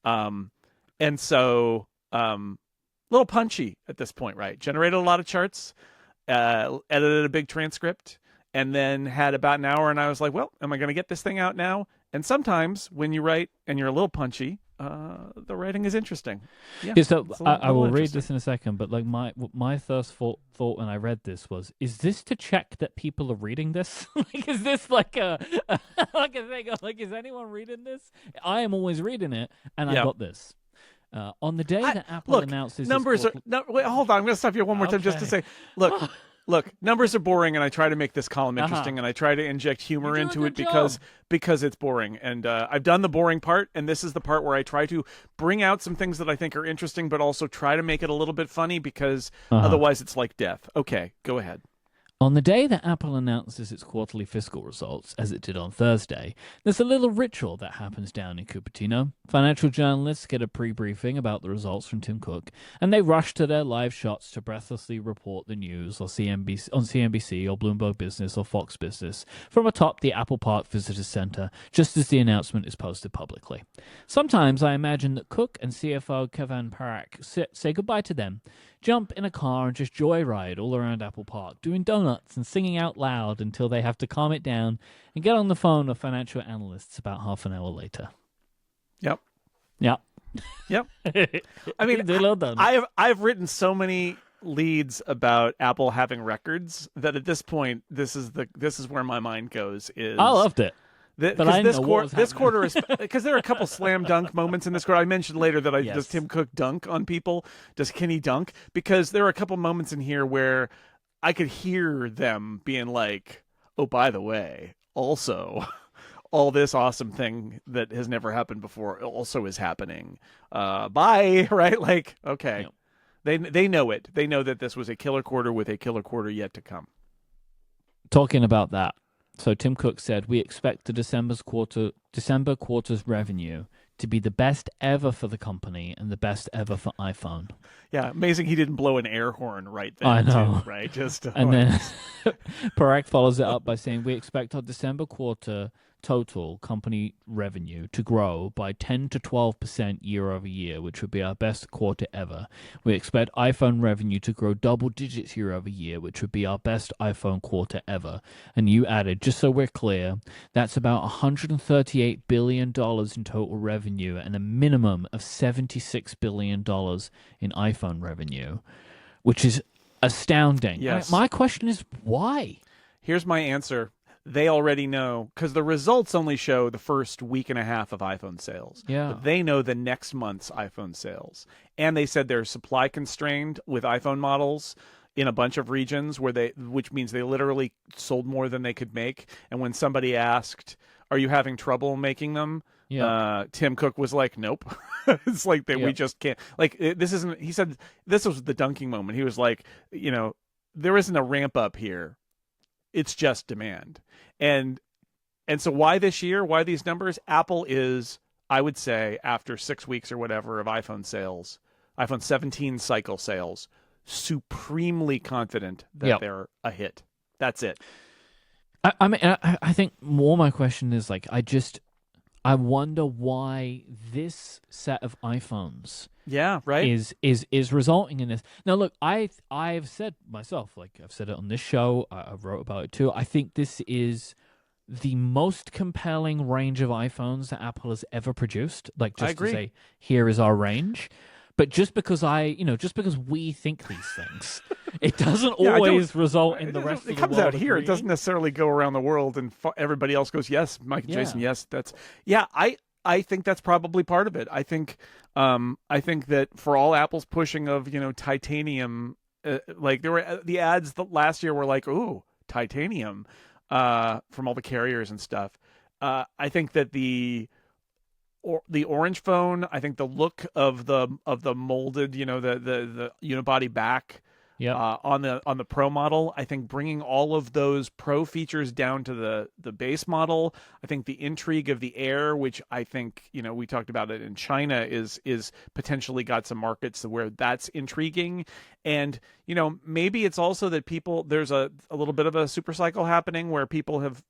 And so, little punchy at this point, right? Generated a lot of charts, edited a big transcript, and then had about an hour, and I was like, well, am I going to get this thing out now? And sometimes when you write and you're a little punchy, the writing is interesting. Yeah, so I will read interesting. this in a second, but like my first thought when I read this was, is this to check that people are reading this? Like, is this like a like a thing? Like, is anyone reading this? I am always reading it, and I got this. On the day that Apple announces numbers wait, hold on, I'm going to stop you one more time just to say, look, numbers are boring, and I try to make this column interesting, and I try to inject humor into it because it's boring. And I've done the boring part, and this is the part where I try to bring out some things that I think are interesting, but also try to make it a little bit funny, because otherwise it's like death. Okay, go ahead. On the day that Apple announces its quarterly fiscal results, as it did on Thursday, there's a little ritual that happens down in Cupertino. Financial journalists get a pre-briefing about the results from Tim Cook, and they rush to their live shots to breathlessly report the news on CNBC or Bloomberg Business or Fox Business from atop the Apple Park Visitor Center, just as the announcement is posted publicly. Sometimes I imagine that Cook and CFO Kevin Parekh say goodbye to them, jump in a car and just joyride all around Apple Park, doing donuts and singing out loud until they have to calm it down and get on the phone with financial analysts about half an hour later. Yep. I mean, I've written so many leads about Apple having records that at this point, this is where my mind goes. I loved it. This quarter is because there are a couple slam dunk moments in this quarter. I mentioned later that does Tim Cook dunk on people? Can he dunk? Because there are a couple moments in here where I could hear them being like, "Oh, by the way, also, all this awesome thing that has never happened before also is happening." Bye, right? Like, okay, they know it. They know that this was a killer quarter with a killer quarter yet to come. Talking about that. So Tim Cook said, we expect the December quarter's revenue to be the best ever for the company and the best ever for iPhone. Yeah, amazing he didn't blow an air horn right then. I know. Too, right? Just and then Parekh follows it up by saying, we expect our December quarter total company revenue to grow by 10 to 12% year over year, which would be our best quarter ever. We expect iPhone revenue to grow double digits year over year, which would be our best iPhone quarter ever. And you added, just so we're clear, that's about $138 billion in total revenue and a minimum of $76 billion in iPhone revenue, which is astounding. Yes. My question is, why? Here's my answer. They already know, because the results only show the first week and a half of iPhone sales. Yeah. But they know the next month's iPhone sales. And they said they're supply constrained with iPhone models in a bunch of regions which means they literally sold more than they could make. And when somebody asked, are you having trouble making them? Yeah. Tim Cook was like, nope. It's like we just can't. Like, this isn't, he said, this was the dunking moment. He was like, there isn't a ramp up here. It's just demand. And so why this year? Why these numbers? Apple is, I would say, after 6 weeks or whatever of iPhone sales, iPhone 17 cycle sales, supremely confident that they're a hit. That's it. I mean, I think more my question is, like, I wonder why this set of iPhones is resulting in this. Now, look, I've said myself, like I've said it on this show, I wrote about it too. I think this is the most compelling range of iPhones that Apple has ever produced. Like, just to say, here is our range. But just because just because we think these things, it doesn't Yeah, always result in the rest of the It comes world out here. It agreeing. doesn't necessarily go around the world, and everybody else goes, "Yes, Mike and Jason, yes." I think that's probably part of it. I think that for all Apple's pushing of titanium, like there were the ads last year were like, "Ooh, titanium," from all the carriers and stuff. I think that the orange phone, I think the look of the molded, the unibody back, on the Pro model, I think bringing all of those Pro features down to the base model. I think the intrigue of the Air, which I think we talked about it in China, is potentially got some markets where that's intriguing. And maybe it's also that there's a little bit of a super cycle happening where people have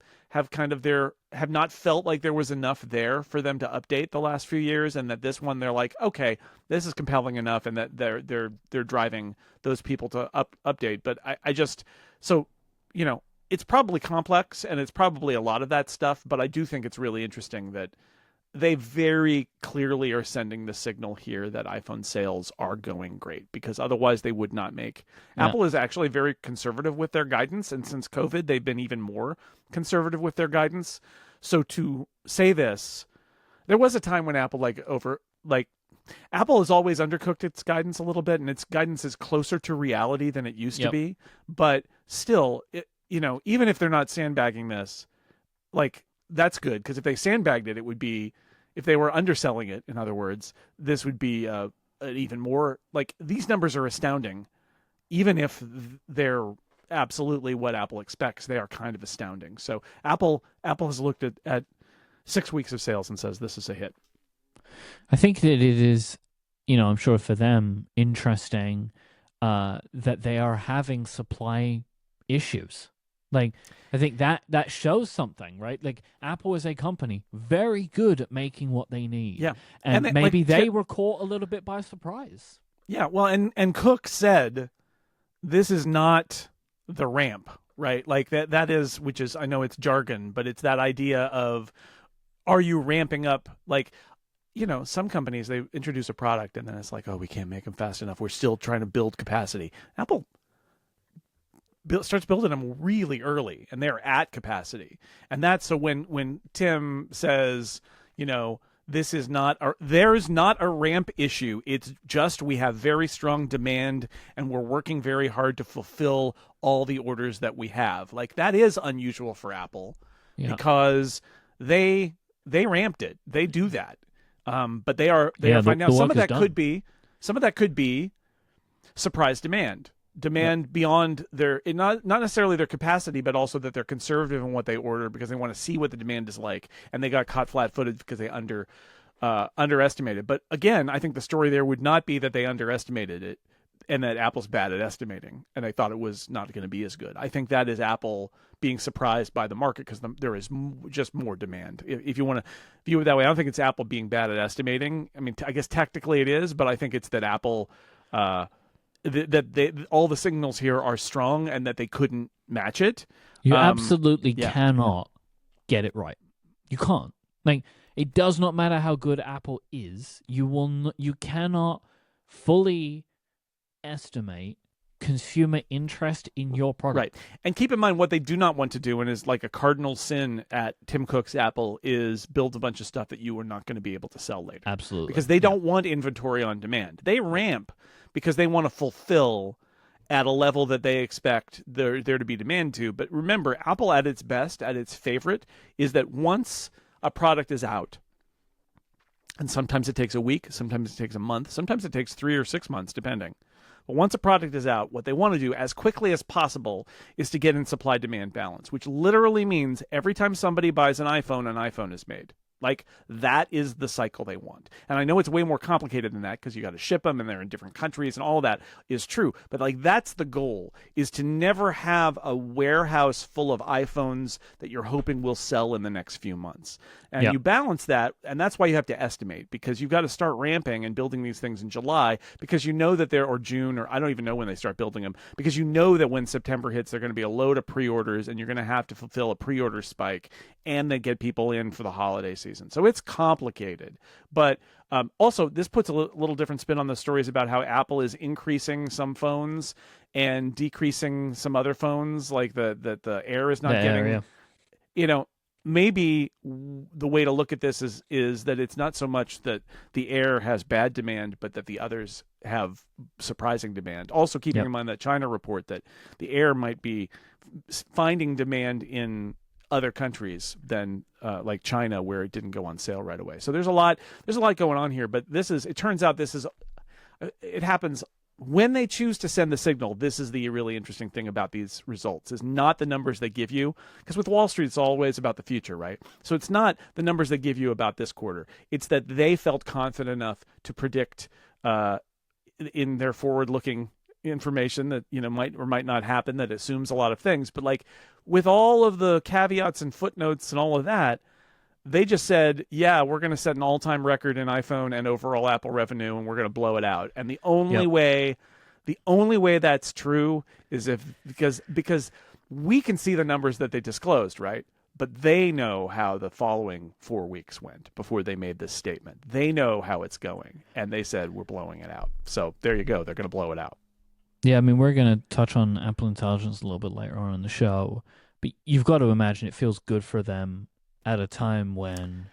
not felt like there was enough there for them to update the last few years, and that this one they're like, okay, this is compelling enough, and that they're driving those people to update. But it's probably complex, and it's probably a lot of that stuff, but I do think it's really interesting that they very clearly are sending the signal here that iPhone sales are going great, because otherwise they would not make. Yeah. Apple is actually very conservative with their guidance, and since COVID, they've been even more conservative with their guidance. So to say this, there was a time when Apple Apple has always undercooked its guidance a little bit, and its guidance is closer to reality than it used to be. But still, even if they're not sandbagging this, that's good, because if they sandbagged it, it would be, if they were underselling it, in other words, this would be an even more, these numbers are astounding. Even if they're absolutely what Apple expects, they are kind of astounding. So Apple has looked at 6 weeks of sales and says this is a hit. I think that it is, I'm sure for them, interesting that they are having supply issues. I think that shows something, right? Apple is a company very good at making what they need. Yeah. And maybe they were caught a little bit by surprise. Yeah, well, and Cook said this is not the ramp, right? That is, which is, I know it's jargon, but it's that idea of, are you ramping up? Some companies, they introduce a product and then it's like, oh, we can't make them fast enough. We're still trying to build capacity. Apple starts building them really early, and they're at capacity. And that's so when Tim says, there's not a ramp issue. It's just we have very strong demand, and we're working very hard to fulfill all the orders that we have. That is unusual for Apple, because they ramped it. They do that. But they are fine now. Some of that could be surprise demand. Beyond their, not necessarily their capacity, but also that they're conservative in what they order because they want to see what the demand is like, and they got caught flat-footed because they underestimated. But again, I think the story there would not be that they underestimated it and that Apple's bad at estimating and they thought it was not going to be as good. I think that is Apple being surprised by the market because there is just more demand. If you want to view it that way, I don't think it's Apple being bad at estimating. I mean, I guess technically it is, but I think it's that Apple all the signals here are strong and that they couldn't match it. You absolutely cannot get it right. You can't. It does not matter how good Apple is. You cannot fully estimate consumer interest in your product. Right. And keep in mind what they do not want to do, and is like a cardinal sin at Tim Cook's Apple, is build a bunch of stuff that you are not going to be able to sell later. Absolutely. Because they don't want inventory on demand. They ramp because they want to fulfill at a level that they expect there to be demand to. But remember, Apple at its best, at its favorite, is that once a product is out, and sometimes it takes a week, sometimes it takes a month, sometimes it takes 3 or 6 months, depending. But once a product is out, what they want to do as quickly as possible is to get in supply-demand balance, which literally means every time somebody buys an iPhone is made. That is the cycle they want. And I know it's way more complicated than that because you got to ship them and they're in different countries and all that is true. But that's the goal, is to never have a warehouse full of iPhones that you're hoping will sell in the next few months. And you balance that, and that's why you have to estimate, because you've got to start ramping and building these things in July, because you know that or June, or I don't even know when they start building them, because you know that when September hits, there are going to be a load of pre-orders and you're going to have to fulfill a pre-order spike and then get people in for the holiday season. season. So it's complicated. But also, this puts a little different spin on the stories about how Apple is increasing some phones and decreasing some other phones, like the Air is not getting, maybe the way to look at this is that it's not so much that the Air has bad demand, but that the others have surprising demand. Also keeping in mind that China report that the Air might be finding demand in other countries than like China, where it didn't go on sale right away. So there's a lot going on here, but it turns out it happens when they choose to send the signal. This is the really interesting thing about these results, is not the numbers they give you, because with Wall Street, it's always about the future, right? So it's not the numbers they give you about this quarter. It's that they felt confident enough to predict in their forward-looking information that might or might not happen, that assumes a lot of things, but like with all of the caveats and footnotes and all of that, they just said, yeah, we're going to set an all-time record in iPhone and overall Apple revenue, and we're going to blow it out. And the only way that's true is because we can see the numbers that they disclosed, right? But they know how the following 4 weeks went before they made this statement. They know how it's going, and they said, we're blowing it out. So there you go. They're going to blow it out. Yeah, I mean, we're going to touch on Apple Intelligence a little bit later on in the show, but you've got to imagine it feels good for them at a time when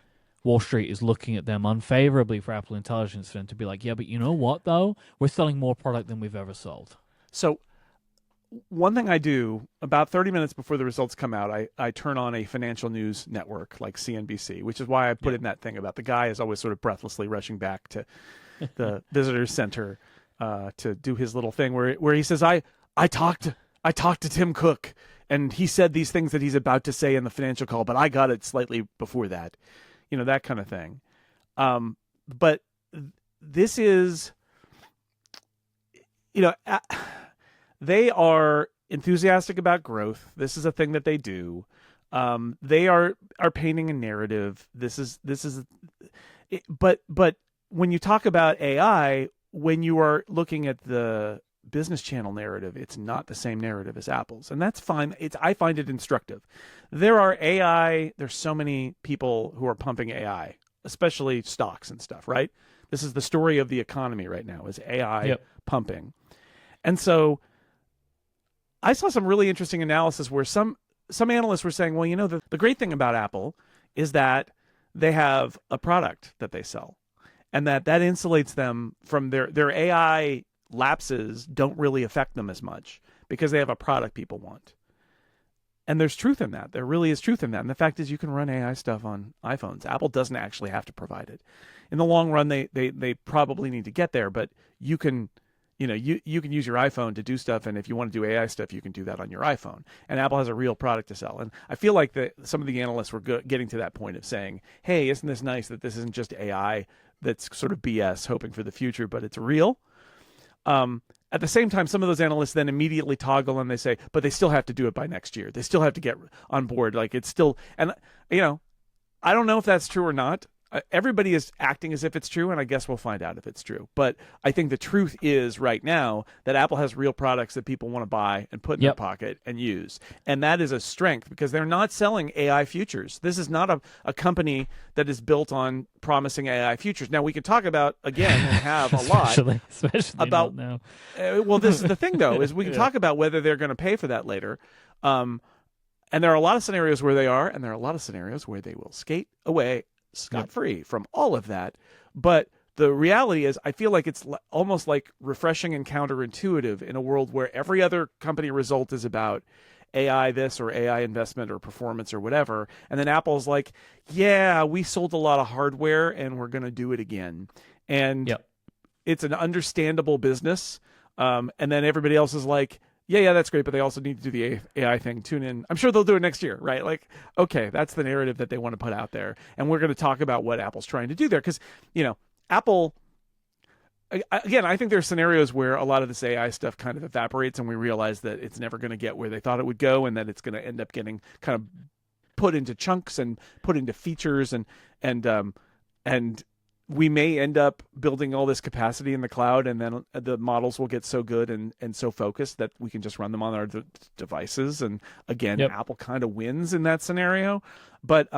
Wall Street is looking at them unfavorably for Apple Intelligence, for them to be like, yeah, but you know what, though? We're selling more product than we've ever sold. So one thing I do about 30 minutes before the results come out, I turn on a financial news network like CNBC, which is why I put in that thing about the guy is always sort of breathlessly rushing back to the visitor's center to do his little thing where he says, I talked to Tim Cook, and he said these things that he's about to say in the financial call, but I got it slightly before that, that kind of thing. But this is, they are enthusiastic about growth. This is a thing that they do. They are painting a narrative. But when you talk about AI, when you are looking at the business channel narrative, it's not the same narrative as Apple's, and that's fine. I find it instructive. There's so many people who are pumping AI, especially stocks and stuff, right? This is the story of the economy right now, is AI pumping. And so I saw some really interesting analysis where some analysts were saying, well, the great thing about Apple is that they have a product that they sell, and that insulates them from their AI lapses don't really affect them as much because they have a product people want. And there's truth in that. There really is truth in that. And the fact is, you can run AI stuff on iPhones. Apple doesn't actually have to provide it. In the long run, they probably need to get there, but you can you can use your iPhone to do stuff, and if you want to do AI stuff, you can do that on your iPhone. And Apple has a real product to sell. And I feel like some of the analysts were getting to that point of saying, hey, isn't this nice that this isn't just AI that's sort of BS, hoping for the future, but it's real? At the same time, some of those analysts then immediately toggle and they say, but they still have to do it by next year. They still have to get on board. Like, it's still, and I don't know if that's true or not. Everybody is acting as if it's true, and I guess we'll find out if it's true. But I think the truth is right now that Apple has real products that people want to buy and put in their pocket and use. And that is a strength because they're not selling AI futures. This is not a company that is built on promising AI futures. Now, we can talk about, again, and have a lot especially about now. Well, this is the thing, though, is we can talk about whether they're going to pay for that later. And there are a lot of scenarios where they are, and there are a lot of scenarios where they will skate away scot-free from all of that. But the reality is, I feel like it's almost like refreshing and counterintuitive in a world where every other company result is about AI this or AI investment or performance or whatever. And then Apple's like, yeah, we sold a lot of hardware and we're going to do it again. And it's an understandable business. And then everybody else is like, yeah, that's great, but they also need to do the AI thing. Tune in. I'm sure they'll do it next year, right? Like, okay, that's the narrative that they want to put out there. And we're going to talk about what Apple's trying to do there. Because, Apple, again, I think there are scenarios where a lot of this AI stuff kind of evaporates and we realize that it's never going to get where they thought it would go, and that it's going to end up getting kind of put into chunks and put into features, and we may end up building all this capacity in the cloud, and then the models will get so good and so focused that we can just run them on our devices. And again, Apple kind of wins in that scenario. But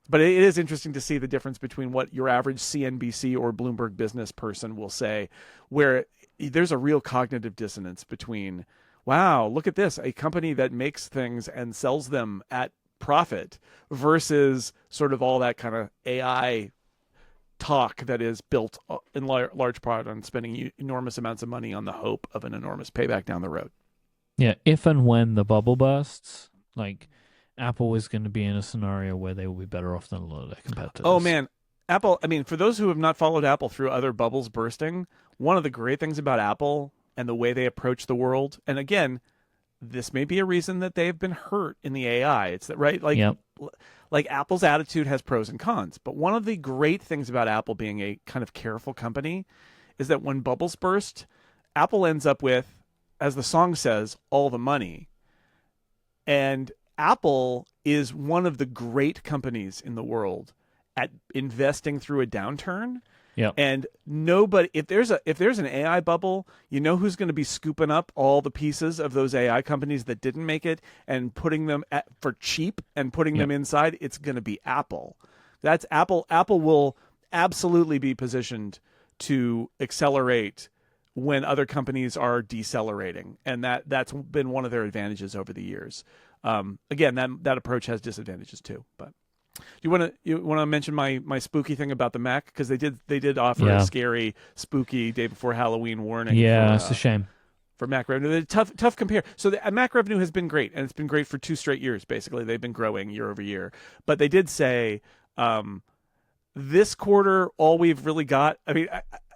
But it is interesting to see the difference between what your average CNBC or Bloomberg business person will say, where there's a real cognitive dissonance between, wow, look at this, a company that makes things and sells them at profit, versus sort of all that kind of AI talk that is built in large part on spending enormous amounts of money on the hope of an enormous payback down the road. Yeah, if and when the bubble bursts, like, Apple is going to be in a scenario where they will be better off than a lot of their competitors. Oh, man. Apple, I mean, for those who have not followed Apple through other bubbles bursting, one of the great things about Apple and the way they approach the world, and again, this may be a reason that they've been hurt in the AI. It's that, right? Like, Yep. like Apple's attitude has pros and cons. But one of the great things about Apple being a kind of careful company is that when bubbles burst, Apple ends up with, as the song says, all the money. And Apple is one of the great companies in the world at investing through a downturn. Yeah. And nobody, if there's an AI bubble, you know who's going to be scooping up all the pieces of those AI companies that didn't make it and putting them for cheap and putting them inside? It's going to be Apple. That's Apple. Apple will absolutely be positioned to accelerate when other companies are decelerating, and that's been one of their advantages over the years. Again, that approach has disadvantages too. But you want to mention my spooky thing about the Mac, because they did offer a scary, spooky day before Halloween warning. Yeah, it's a shame for Mac revenue. Tough compare. So the Mac revenue has been great, and it's been great for 2 straight years. Basically, they've been growing year over year. But they did say this quarter, all we've really got. I mean,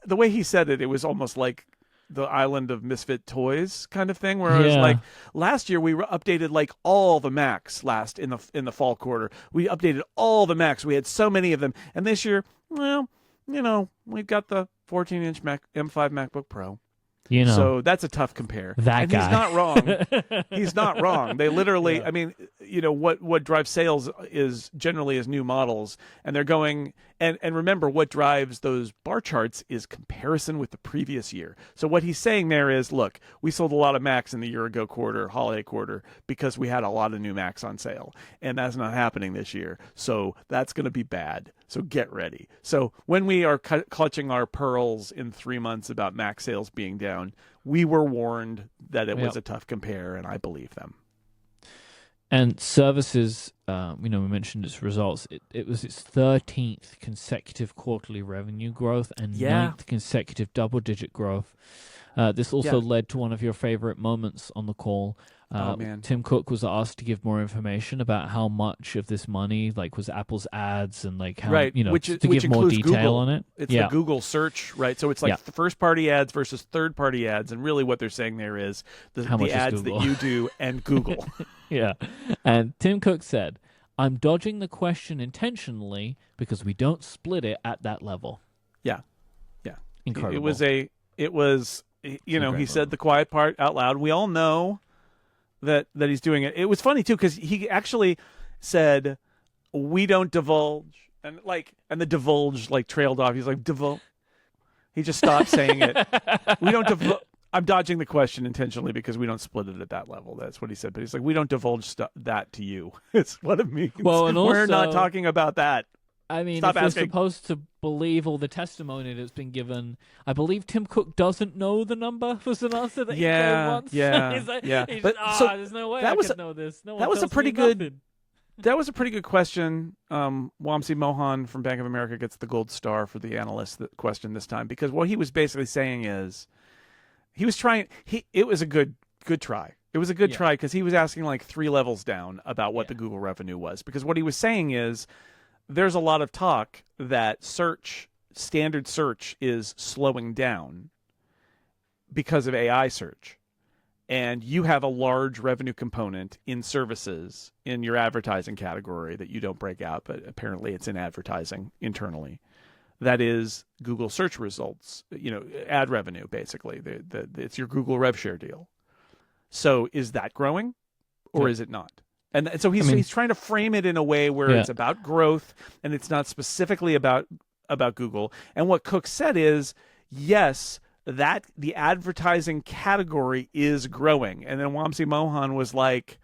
the way he said it, it was almost like the island of misfit toys kind of thing, where I was like, last year we updated like all the Macs in the fall quarter. We updated all the Macs. We had so many of them. And this year, well, we've got the 14-inch M5 MacBook Pro. So that's a tough compare. That guy. He's not wrong. He's not wrong. They literally, I mean, what drives sales is generally new models, and they're going, and remember, what drives those bar charts is comparison with the previous year. So what he's saying there is, look, we sold a lot of Macs in the year ago quarter, holiday quarter, because we had a lot of new Macs on sale, and that's not happening this year. So that's going to be bad. So get ready. So when we are clutching our pearls in 3 months about Mac sales being down, we were warned that it was a tough compare, and I believe them. And services, we mentioned its results. It was its 13th consecutive quarterly revenue growth and 9th consecutive double-digit growth. This also led to one of your favorite moments on the call. Tim Cook was asked to give more information about how much of this money was Apple's ads, and how to give more detail Google. On it. It's the Google search, right? So it's like the first-party ads versus third-party ads, and really what they're saying there is the ads that you do and Google. Yeah. And Tim Cook said, "I'm dodging the question intentionally because we don't split it at that level." Yeah. Incredible. It was he said the quiet part out loud. We all know that he's doing it. It was funny too, because he actually said, "We don't divulge," and the divulge trailed off. He's like, divulge. He just stopped saying it. We don't divulge. I'm dodging the question intentionally because we don't split it at that level. That's what he said. But he's like, we don't divulge that to you. It's what it means. Well, and we're also, not talking about that. I mean, Stop if asking. we're supposed to believe all the testimony that's been given, I believe Tim Cook doesn't know the number, was an answer that he gave once. He's But there's no way I could know this. No one that was a tells pretty me good. nothing. That was a pretty good question. Wamsi Mohan from Bank of America gets the gold star for the analyst question this time, because what he was basically saying is he was trying. It was a good try. It was a good try, because he was asking 3 levels down about what the Google revenue was, because what he was saying is there's a lot of talk that standard search is slowing down because of AI search. And you have a large revenue component in services in your advertising category that you don't break out, but apparently it's in advertising internally. That is Google search results, ad revenue, basically. It's your Google rev share deal. So is that growing or is it not? And so he's trying to frame it in a way where it's about growth and it's not specifically about Google. And what Cook said is, yes, that the advertising category is growing. And then Wamsi Mohan was like,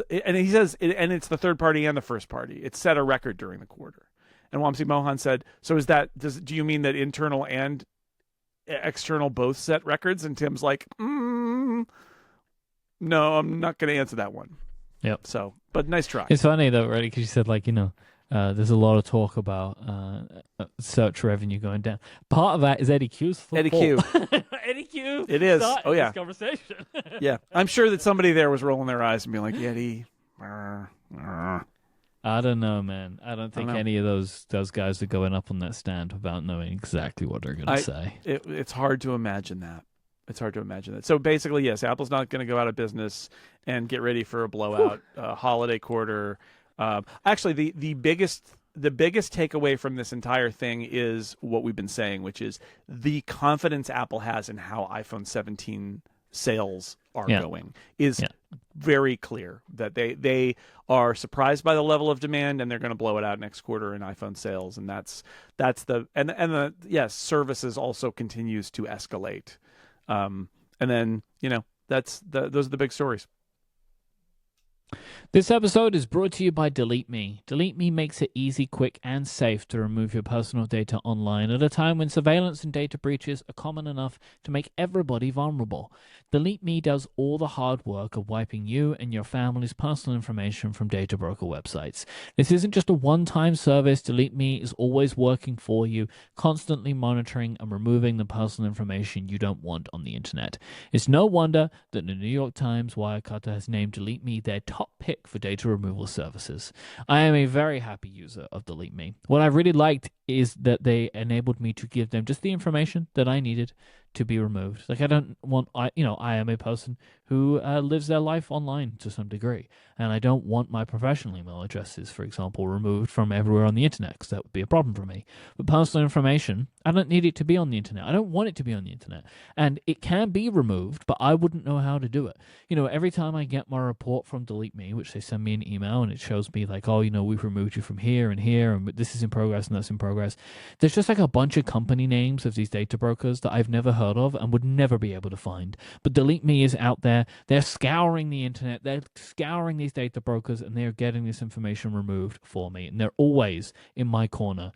and he says, and it's the third party and the first party. It set a record during the quarter. And Wamsi Mohan said, so do you mean that internal and external both set records? And Tim's like, no, I'm not going to answer that one. Yep. So, but nice try. It's funny though, right? Because you said there's a lot of talk about search revenue going down. Part of that is Eddie Q's fault. Eddie Q. Eddie Q. It is. Oh yeah. This conversation. Yeah, I'm sure that somebody there was rolling their eyes and being like, Eddie. I don't know, man. I don't think any of those guys are going up on that stand without knowing exactly what they're going to say. It's hard to imagine that. So basically, yes, Apple's not going to go out of business and get ready for a blowout holiday quarter. Actually, the biggest takeaway from this entire thing is what we've been saying, which is the confidence Apple has in how iPhone 17 sales are going is very clear. That they are surprised by the level of demand and they're going to blow it out next quarter in iPhone sales, and services also continues to escalate. And then those are the big stories. This episode is brought to you by Delete Me. Delete Me makes it easy, quick, and safe to remove your personal data online at a time when surveillance and data breaches are common enough to make everybody vulnerable. Delete Me does all the hard work of wiping you and your family's personal information from data broker websites. This isn't just a one-time service. Delete Me is always working for you, constantly monitoring and removing the personal information you don't want on the internet. It's no wonder that the New York Times Wirecutter has named Delete Me their top pick for data removal services. I am a very happy user of Delete Me. What I really liked is that they enabled me to give them just the information that I needed to be removed. Like, I am a person who lives their life online to some degree, and I don't want my professional email addresses, for example, removed from everywhere on the internet, because that would be a problem for me. But personal information, I don't need it to be on the internet. I don't want it to be on the internet. And it can be removed, but I wouldn't know how to do it. Every time I get my report from Delete Me, which they send me an email, and it shows me like, we've removed you from here, and this is in progress, and that's in progress. There's just like a bunch of company names of these data brokers that I've never heard of and would never be able to find. But Delete Me is out there. They're scouring the internet. They're scouring these data brokers, and they're getting this information removed for me. And they're always in my corner,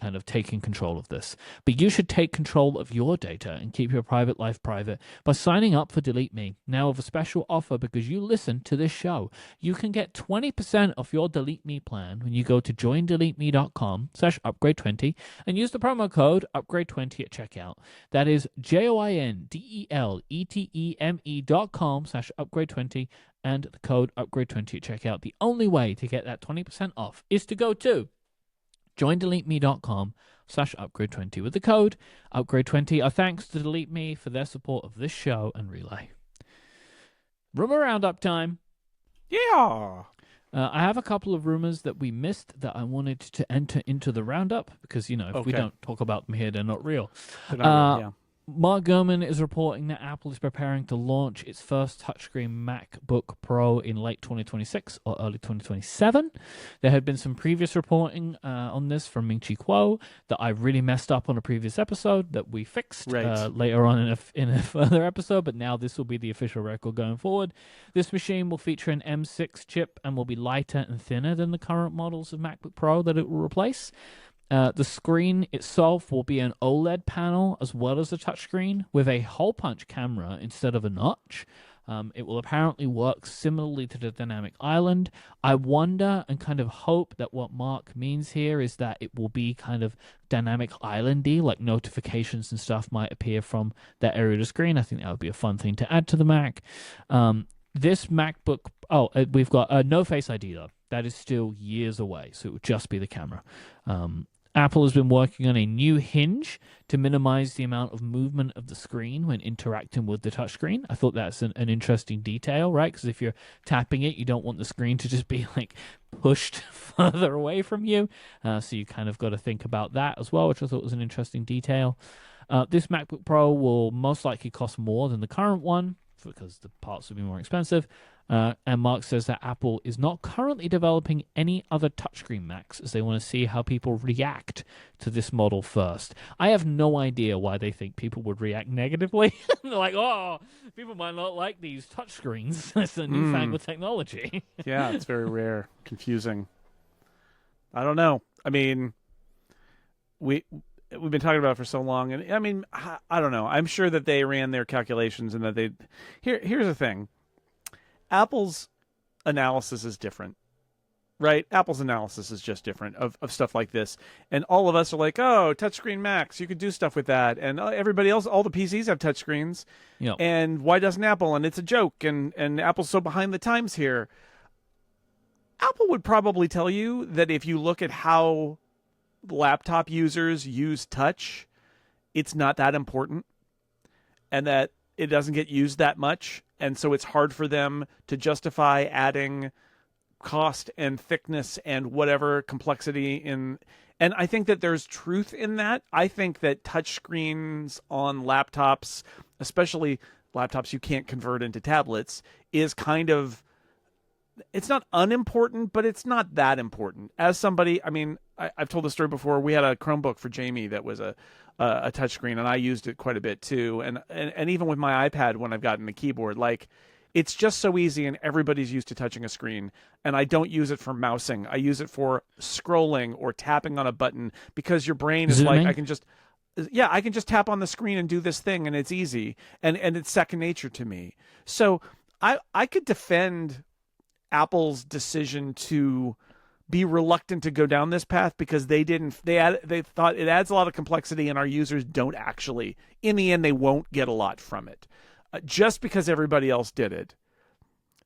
kind of taking control of this. But you should take control of your data and keep your private life private by signing up for Delete Me. Now with a special offer because you listen to this show. You can get 20% off your Delete Me plan when you go to joindeleteme.com/upgrade20 and use the promo code upgrade20 at checkout. That is joindeleteme.com/upgrade20 and the code upgrade20 at checkout. The only way to get that 20% off is to go to joindeleteme.com/upgrade20 with the code upgrade20. Our thanks to Delete Me for their support of this show and Relay. Rumor Roundup time. Yeah. I have a couple of rumors that we missed that I wanted to enter into the Roundup because, if we don't talk about them here, they're not real. Mark Gurman is reporting that Apple is preparing to launch its first touchscreen MacBook Pro in late 2026 or early 2027. There had been some previous reporting on this from Ming-Chi Kuo that I really messed up on a previous episode that we fixed later on in a further episode, but now this will be the official record going forward. This machine will feature an M6 chip and will be lighter and thinner than the current models of MacBook Pro that it will replace. The screen itself will be an OLED panel as well as a touchscreen with a hole punch camera instead of a notch. It will apparently work similarly to the Dynamic Island. I wonder and kind of hope that what Mark means here is that it will be kind of Dynamic Island-y, like notifications and stuff might appear from that area of the screen. I think that would be a fun thing to add to the Mac. This MacBook... we've got no Face ID, though. That is still years away, so it would just be the camera. Apple has been working on a new hinge to minimize the amount of movement of the screen when interacting with the touchscreen. I thought that's an interesting detail, right? Because if you're tapping it, you don't want the screen to just be like pushed further away from you. So you kind of got to think about that as well, which I thought was an interesting detail. This MacBook Pro will most likely cost more than the current one. because the parts would be more expensive. And Mark says that Apple is not currently developing any other touchscreen Macs as they want to see how people react to this model first. I have no idea why they think people would react negatively. They're like, oh, people might not like these touchscreens. It's a newfangled technology. Yeah, it's very rare. Confusing. I don't know. I mean, we've been talking about it for so long, and I mean, I don't know. I'm sure that they ran their calculations and that they. Here's the thing. Apple's analysis is different, right? Apple's analysis is just different of stuff like this. And all of us are like, oh, touchscreen Macs, you could do stuff with that. And everybody else, all the PCs have touchscreens. Yep. And why doesn't Apple? And it's a joke. And Apple's so behind the times here. Apple would probably tell you that if you look at how laptop users use touch, it's not that important. And that it doesn't get used that much. And so it's hard for them to justify adding cost and thickness and whatever complexity in. And I think that there's truth in that. I think that touchscreens on laptops, especially laptops you can't convert into tablets, is kind of, it's not unimportant, but it's not that important. As somebody, I mean, I've told this story before. We had a Chromebook for Jamie that was a touchscreen, and I used it quite a bit too. And even with my iPad, when I've gotten the keyboard, like, it's just so easy, and everybody's used to touching a screen. And I don't use it for mousing. I use it for scrolling or tapping on a button, because your brain is like, I can just tap on the screen and do this thing, and it's easy, and it's second nature to me. So I could defend Apple's decision to be reluctant to go down this path, because they thought it adds a lot of complexity, and our users don't actually, in the end, they won't get a lot from it. Just because everybody else did it,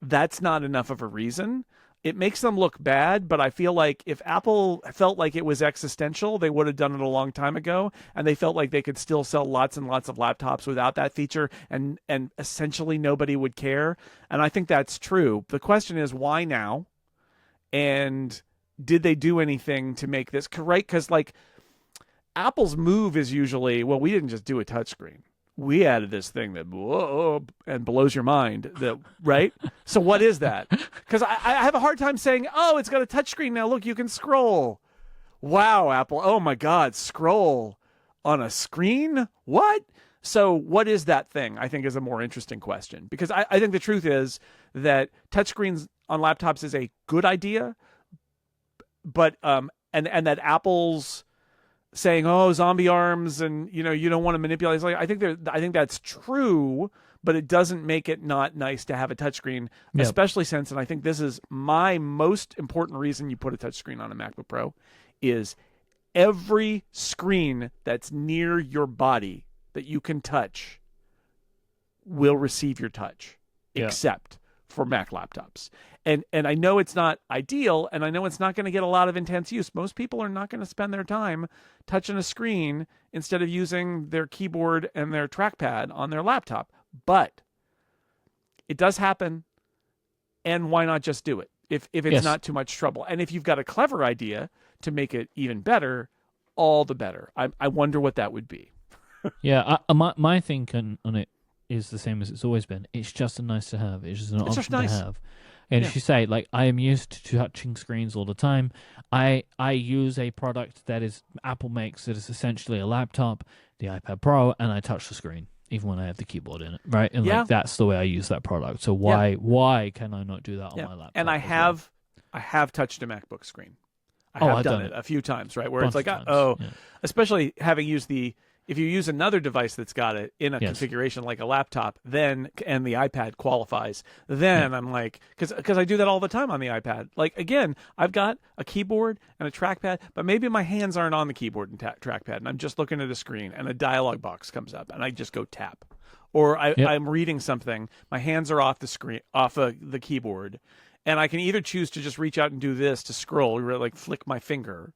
that's not enough of a reason. It makes them look bad, but I feel like if Apple felt like it was existential, they would have done it a long time ago, and they felt like they could still sell lots and lots of laptops without that feature, and essentially nobody would care. And I think that's true. The question is, why now? And did they do anything to make this correct? Because, like, Apple's move is usually, well, we didn't just do a touchscreen. We added this thing that and blows your mind, that, right? So what is that? Because I have a hard time saying, oh, it's got a touchscreen now. Look, you can scroll. Wow, Apple. Oh, my God. Scroll on a screen? What? So what is that thing, I think, is a more interesting question. Because I think the truth is that touchscreens on laptops is a good idea, but and that Apple's saying, oh, zombie arms, and you don't want to manipulate. It's like, I think that's true, but it doesn't make it not nice to have a touchscreen, especially since, and I think this is my most important reason you put a touchscreen on a MacBook Pro, is every screen that's near your body that you can touch will receive your touch, except for Mac laptops. And I know it's not ideal, and I know it's not going to get a lot of intense use. Most people are not going to spend their time touching a screen instead of using their keyboard and their trackpad on their laptop. But it does happen, and why not just do it if it's not too much trouble? And if you've got a clever idea to make it even better, all the better. I wonder what that would be. My thinking on it is the same as it's always been. It's just a nice to have. It's just an option to have. And as you say, like, I am used to touching screens all the time. I use a product that is Apple makes that is essentially a laptop, the iPad Pro, and I touch the screen even when I have the keyboard in it, right? And like, that's the way I use that product. So why can I not do that on my laptop? And I have touched a MacBook screen. I've done it a few times, right? Where it's like, especially having used if you use another device that's got it in a configuration like a laptop, then, and the iPad qualifies, then I'm like, because I do that all the time on the iPad. Like, again, I've got a keyboard and a trackpad, but maybe my hands aren't on the keyboard and trackpad, and I'm just looking at a screen, and a dialog box comes up, and I just go tap. Or I'm reading something, my hands are off the screen, off of the keyboard, and I can either choose to just reach out and do this to scroll, like flick my finger,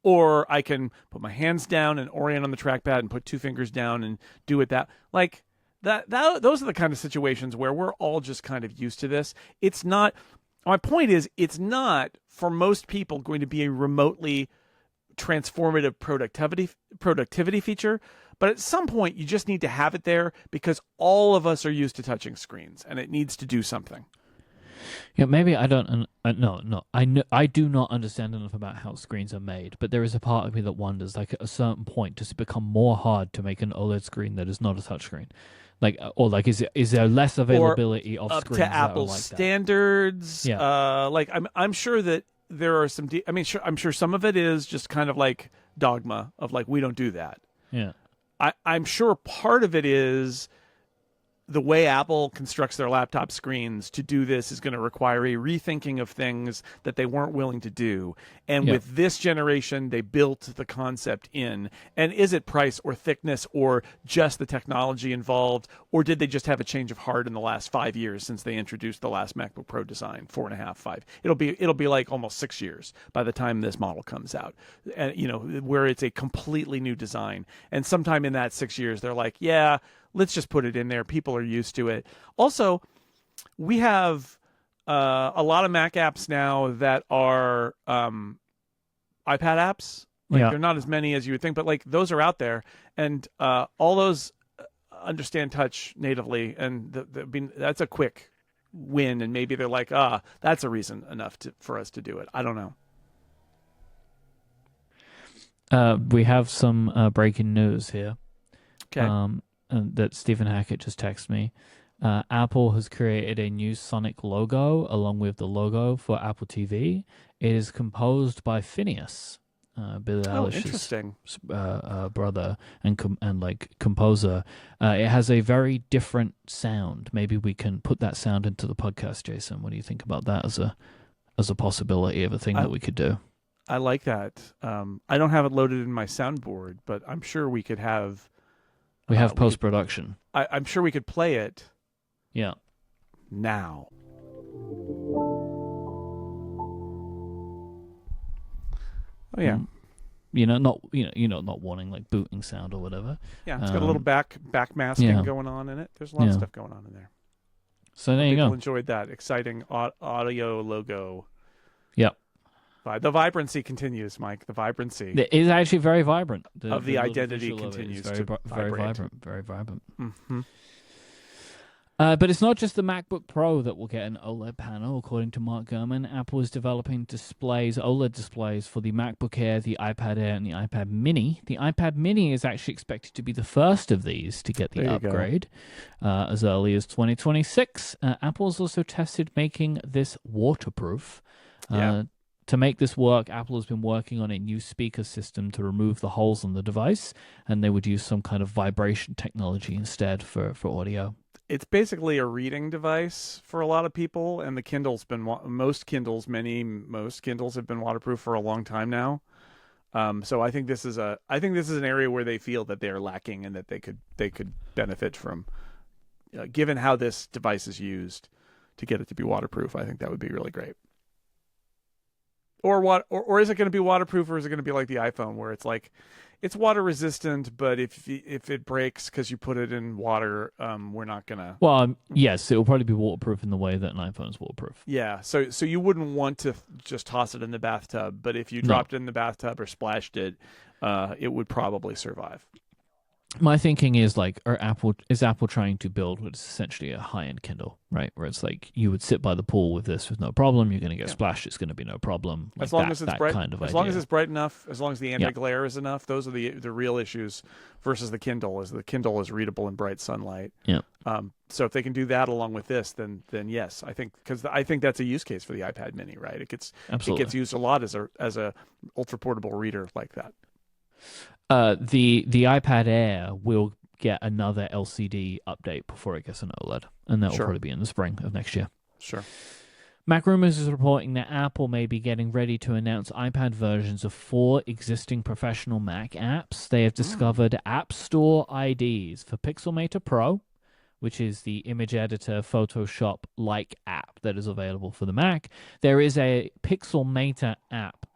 or I can put my hands down and orient on the trackpad and put two fingers down and do it that. Like, those are the kind of situations where we're all just kind of used to this. It's not, my point is, it's not, for most people, going to be a remotely transformative productivity feature, But at some point, you just need to have it there because all of us are used to touching screens, and it needs to do something. Yeah, maybe I don't. No. I do not understand enough about how screens are made, but there is a part of me that wonders, like at a certain point, does it become more hard to make an OLED screen that is not a touchscreen? Like, or like, is there less availability of up screens to that Apple are like standards? Yeah. Like I'm sure that there are some. I'm sure some of it is just kind of like dogma of like we don't do that. that? I'm sure part of it is the way Apple constructs their laptop screens to do this is going to require a rethinking of things that they weren't willing to do. And Yeah. with this generation, they built the concept in. And is it price or thickness or just the technology involved? Or did they just have a change of heart in the last 5 years since they introduced the last MacBook Pro design? 4.5, 5. It'll be like almost 6 years by the time this model comes out. And where it's a completely new design. And sometime in that 6 years, they're like, yeah, let's just put it in there. People are used to it. Also, we have a lot of Mac apps now that are iPad apps. Like, Yeah. they're not as many as you would think, but like those are out there, and all those understand touch natively, and that's a quick win. And maybe they're like, that's a reason enough for us to do it. I don't know. We have some breaking news here. Okay. That Stephen Hackett just texted me. Apple has created a new Sonic logo along with the logo for Apple TV. It is composed by Phineas, Billie Eilish's Interesting. brother and like composer. It has a very different sound. Maybe we can put that sound into the podcast, Jason. What do you think about that as a possibility of a thing that we could do? I like that. I don't have it loaded in my soundboard, but I'm sure we could have. We have post-production. I'm sure we could play it. Yeah. Now. Oh yeah. Not wanting like booting sound or whatever. Yeah, it's got a little back masking yeah. going on in it. There's a lot of stuff going on in there. So there you People go. enjoyed that exciting audio logo. Yep. The vibrancy continues, Mike. The vibrancy. It is actually very vibrant. The identity continues very, to very vibrate. vibrant. Very vibrant. Mm-hmm. But it's not just the MacBook Pro that will get an OLED panel. According to Mark Gurman, Apple is developing OLED displays for the MacBook Air, the iPad Air, and the iPad Mini. The iPad Mini is actually expected to be the first of these to get the upgrade as early as 2026. Apple's also tested making this waterproof. To make this work, Apple has been working on a new speaker system to remove the holes in the device, and they would use some kind of vibration technology instead for audio. It's basically a reading device for a lot of people, and the Kindle's been most Kindles have been waterproof for a long time now. So I think this is an area where they feel that they are lacking and that they could benefit from, given how this device is used, to get it to be waterproof. I think that would be really great. Or is it going to be waterproof, or is it going to be like the iPhone, where it's like it's water resistant, but if it breaks because you put it in water, we're not gonna. Well, yes, it will probably be waterproof in the way that an iPhone is waterproof. Yeah, so you wouldn't want to just toss it in the bathtub, but if you dropped it in the bathtub or splashed it, it would probably survive. My thinking is like, is Apple trying to build what is essentially a high-end Kindle, right? Where it's like you would sit by the pool with this with no problem. You're going to get splashed. It's going to be no problem. Like as long as it's bright, kind of as idea. long as it's bright enough, as long as the anti-glare is enough. Those are the real issues versus the Kindle. Is the Kindle is readable in bright sunlight. Yeah. So if they can do that along with this, then yes, I think that's a use case for the iPad Mini, right? It gets used a lot as a ultra portable reader like that. The iPad Air will get another LCD update before it gets an OLED, and that will probably be in the spring of next year. Sure. Mac Rumors is reporting that Apple may be getting ready to announce iPad versions of 4 existing professional Mac apps. They have discovered App Store IDs for Pixelmator Pro, which is the image editor Photoshop-like app that is available for the Mac. There is a Pixelmator app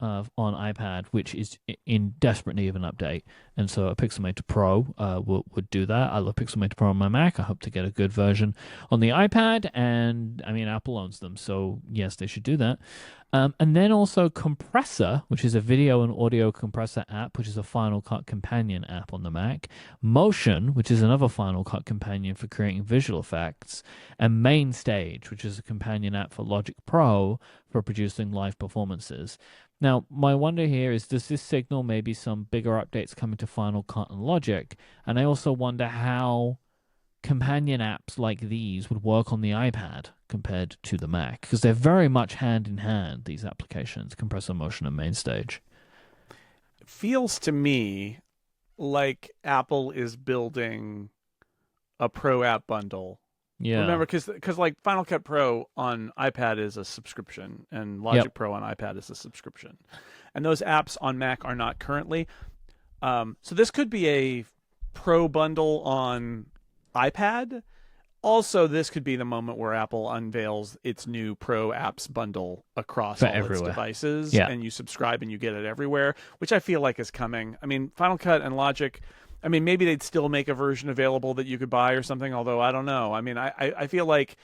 on iPad, which is in desperate need of an update, and so a Pixelmator Pro would do that. I love Pixelmator Pro on my Mac. I hope to get a good version on the iPad, and I mean Apple owns them, so yes, they should do that. And then also Compressor, which is a video and audio compressor app, which is a Final Cut companion app on the Mac. Motion, which is another Final Cut companion for creating visual effects. And Main Stage, which is a companion app for Logic Pro for producing live performances. Now, my wonder here is, does this signal maybe some bigger updates coming to Final Cut and Logic? And I also wonder how companion apps like these would work on the iPad compared to the Mac, because they're very much hand in hand, these applications, Compressor, Motion, and Mainstage. It feels to me like Apple is building a Pro app bundle. Yeah. Remember, because like Final Cut Pro on iPad is a subscription, and Logic Pro on iPad is a subscription, and those apps on Mac are not currently. So this could be a Pro bundle on iPad. Also, this could be the moment where Apple unveils its new Pro apps bundle across all its devices, and you subscribe and you get it everywhere, which I feel like is coming. I mean, Final Cut and Logic, I mean, maybe they'd still make a version available that you could buy or something, although I don't know. I mean, I feel like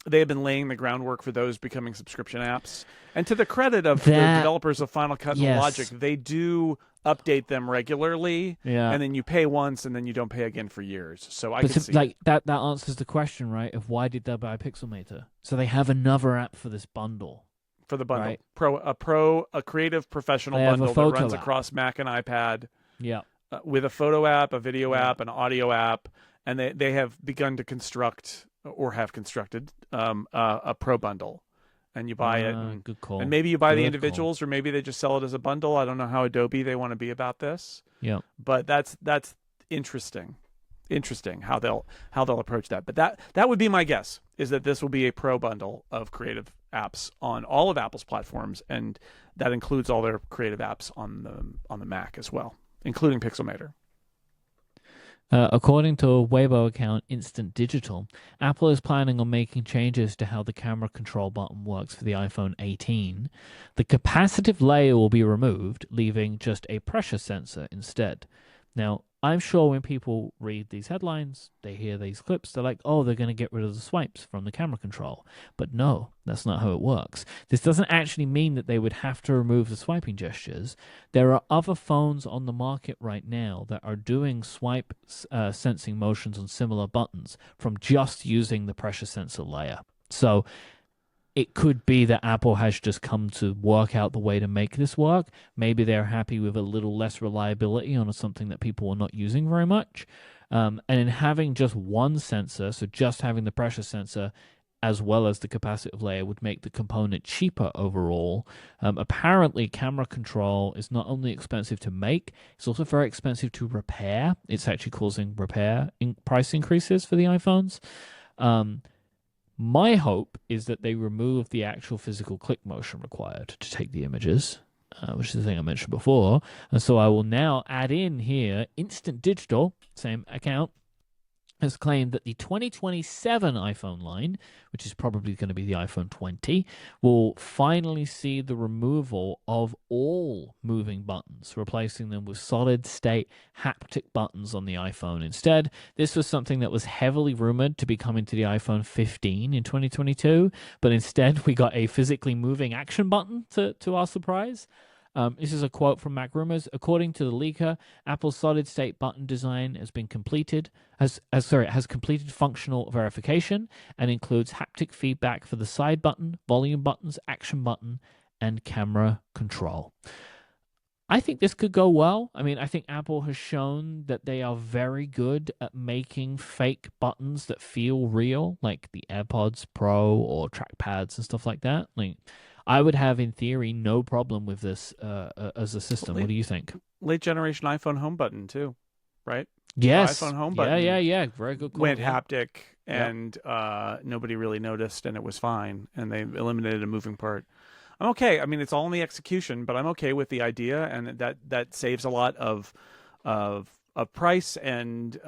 they have been laying the groundwork for those becoming subscription apps. And to the credit of the developers of Final Cut and Logic, they do update them regularly, and then you pay once and then you don't pay again for years. So I can see like that answers the question, right, of why did they buy Pixelmator? So they have another app for this bundle. For the bundle. Right? A creative professional bundle that runs across Mac and iPad. Yeah. With a photo app, a video app, an audio app, and they have begun to construct or have constructed a Pro bundle. And you buy it, and, good call. And maybe you buy the individuals, or maybe they just sell it as a bundle. I don't know how Adobe they want to be about this. Yeah, but that's interesting. Interesting how they'll approach that. But that would be my guess, is that this will be a Pro bundle of creative apps on all of Apple's platforms, and that includes all their creative apps on the Mac as well, including Pixelmator. According to a Weibo account, Instant Digital, Apple is planning on making changes to how the camera control button works for the iPhone 18. The capacitive layer will be removed, leaving just a pressure sensor instead. Now, I'm sure when people read these headlines, they hear these clips, they're like, oh, they're going to get rid of the swipes from the camera control. But no, that's not how it works. This doesn't actually mean that they would have to remove the swiping gestures. There are other phones on the market right now that are doing swipe sensing motions on similar buttons from just using the pressure sensor layer. So it could be that Apple has just come to work out the way to make this work. Maybe they're happy with a little less reliability on something that people are not using very much. And in having just one sensor, so just having the pressure sensor as well as the capacitive layer would make the component cheaper overall. Apparently, camera control is not only expensive to make, it's also very expensive to repair. It's actually causing price increases for the iPhones. My hope is that they remove the actual physical click motion required to take the images, which is the thing I mentioned before. And so I will now add in here, Instant Digital, same account, has claimed that the 2027 iPhone line, which is probably going to be the iPhone 20, will finally see the removal of all moving buttons, replacing them with solid-state haptic buttons on the iPhone instead. This was something that was heavily rumored to be coming to the iPhone 15 in 2022, but instead we got a physically moving action button to our surprise. This is a quote from Mac Rumors. According to the leaker, Apple's solid-state button design has completed functional verification and includes haptic feedback for the side button, volume buttons, action button, and camera control. I think this could go well. I mean, I think Apple has shown that they are very good at making fake buttons that feel real, like the AirPods Pro or trackpads and stuff like that. Like, I would have, in theory, no problem with this as a system. What do you think? Late generation iPhone home button too, right? Yes. The iPhone home button. Yeah. Very good call. Went haptic, and nobody really noticed, and it was fine. And they eliminated a moving part. I'm okay. I mean, it's all in the execution, but I'm okay with the idea, and that saves a lot of price and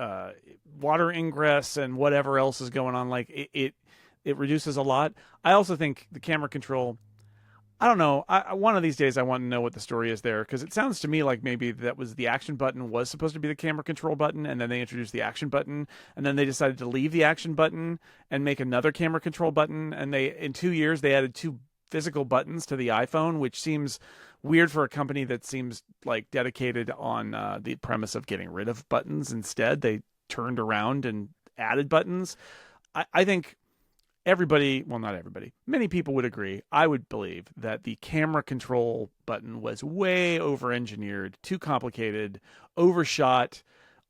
water ingress and whatever else is going on. Like it reduces a lot. I also think the camera control, I don't know. One of these days I want to know what the story is there, because it sounds to me like maybe that was the action button was supposed to be the camera control button, and then they introduced the action button, and then they decided to leave the action button and make another camera control button, and in 2 years they added two physical buttons to the iPhone, which seems weird for a company that seems like dedicated on the premise of getting rid of buttons. Instead, they turned around and added buttons. I think everybody, well, not everybody, many people would agree, I would believe, that the camera control button was way over-engineered, too complicated, overshot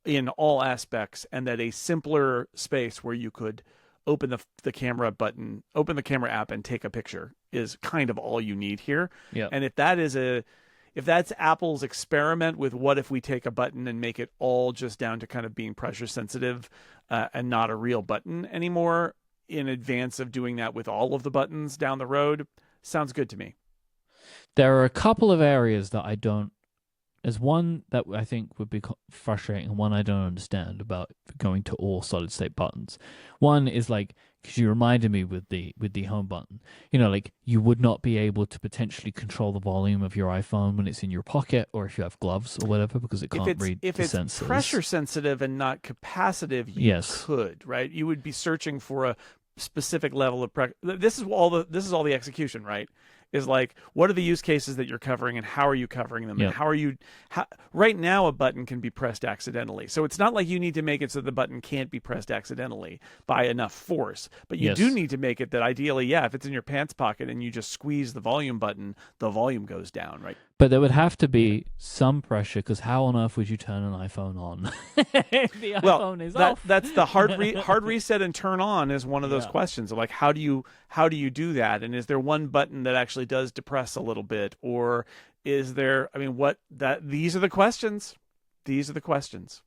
in all aspects, and that a simpler space where you could open the camera button, open the camera app and take a picture is kind of all you need here. Yeah. And if that's Apple's experiment with what if we take a button and make it all just down to kind of being pressure sensitive and not a real button anymore, in advance of doing that with all of the buttons down the road, sounds good to me. There are a couple of areas that I don't. There's one that I think would be frustrating, and one I don't understand about going to all solid state buttons. One is like, because you reminded me with the home button, like you would not be able to potentially control the volume of your iPhone when it's in your pocket or if you have gloves or whatever, because it can't read the sensors. If it's pressure sensitive and not capacitive, you could, right? You would be searching for a specific level of pressure. This is all the execution, right? Is like, what are the use cases that you're covering and how are you covering them? Yep. And right now a button can be pressed accidentally. So it's not like you need to make it so the button can't be pressed accidentally by enough force, but you do need to make it that ideally, if it's in your pants pocket and you just squeeze the volume button, the volume goes down, right? But there would have to be some pressure, because how on earth would you turn an iPhone on? The iPhone is off. That's the hard reset and turn on is one of those questions of like, how do you do that? And is there one button that actually does depress a little bit, or is there? I mean, these are the questions. These are the questions.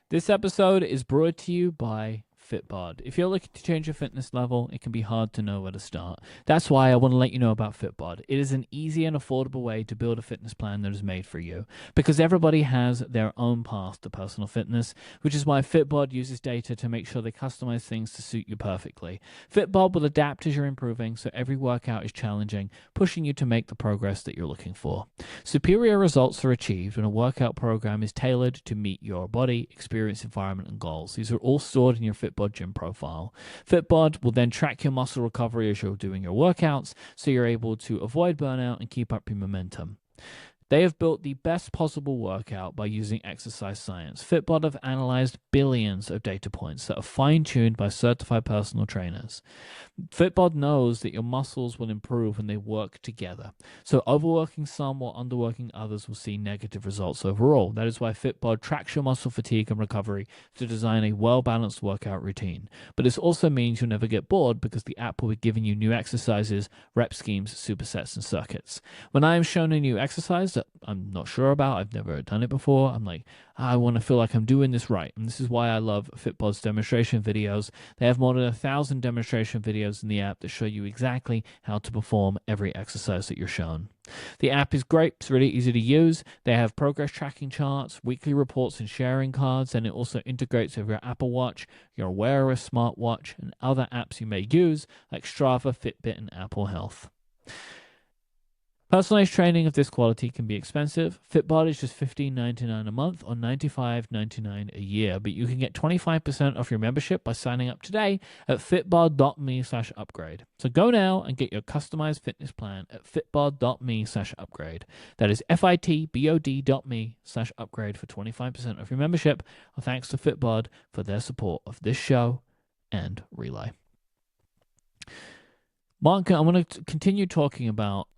This episode is brought to you by Fitbod. If you're looking to change your fitness level, it can be hard to know where to start. That's why I want to let you know about Fitbod. It is an easy and affordable way to build a fitness plan that is made for you, because everybody has their own path to personal fitness, which is why Fitbod uses data to make sure they customize things to suit you perfectly. Fitbod will adapt as you're improving, so every workout is challenging, pushing you to make the progress that you're looking for. Superior results are achieved when a workout program is tailored to meet your body, experience, environment, and goals. These are all stored in your Fitbod gym profile. Fitbod will then track your muscle recovery as you're doing your workouts, so you're able to avoid burnout and keep up your momentum. They have built the best possible workout by using exercise science. Fitbod have analyzed billions of data points that are fine-tuned by certified personal trainers. Fitbod knows that your muscles will improve when they work together. So overworking some or underworking others will see negative results overall. That is why Fitbod tracks your muscle fatigue and recovery to design a well-balanced workout routine. But this also means you'll never get bored, because the app will be giving you new exercises, rep schemes, supersets, and circuits. When I am shown a new exercise that I'm not sure about, I've never done it before, I'm like, I want to feel like I'm doing this right. And this is why I love Fitbod's demonstration videos. They have more than 1,000 demonstration videos in the app that show you exactly how to perform every exercise that you're shown. The app is great. It's really easy to use. They have progress tracking charts, weekly reports, and sharing cards, and it also integrates with your Apple Watch, your Wear OS smartwatch, and other apps you may use like Strava, Fitbit, and Apple Health. Personalized training of this quality can be expensive. Fitbod is just $15.99 a month or $95.99 a year, but you can get 25% off your membership by signing up today at fitbod.me/upgrade. So go now and get your customized fitness plan at fitbod.me/upgrade. That is fitbod.me/upgrade for 25% off your membership. Well, thanks to Fitbod for their support of this show and Relay. Mark, I want to continue talking about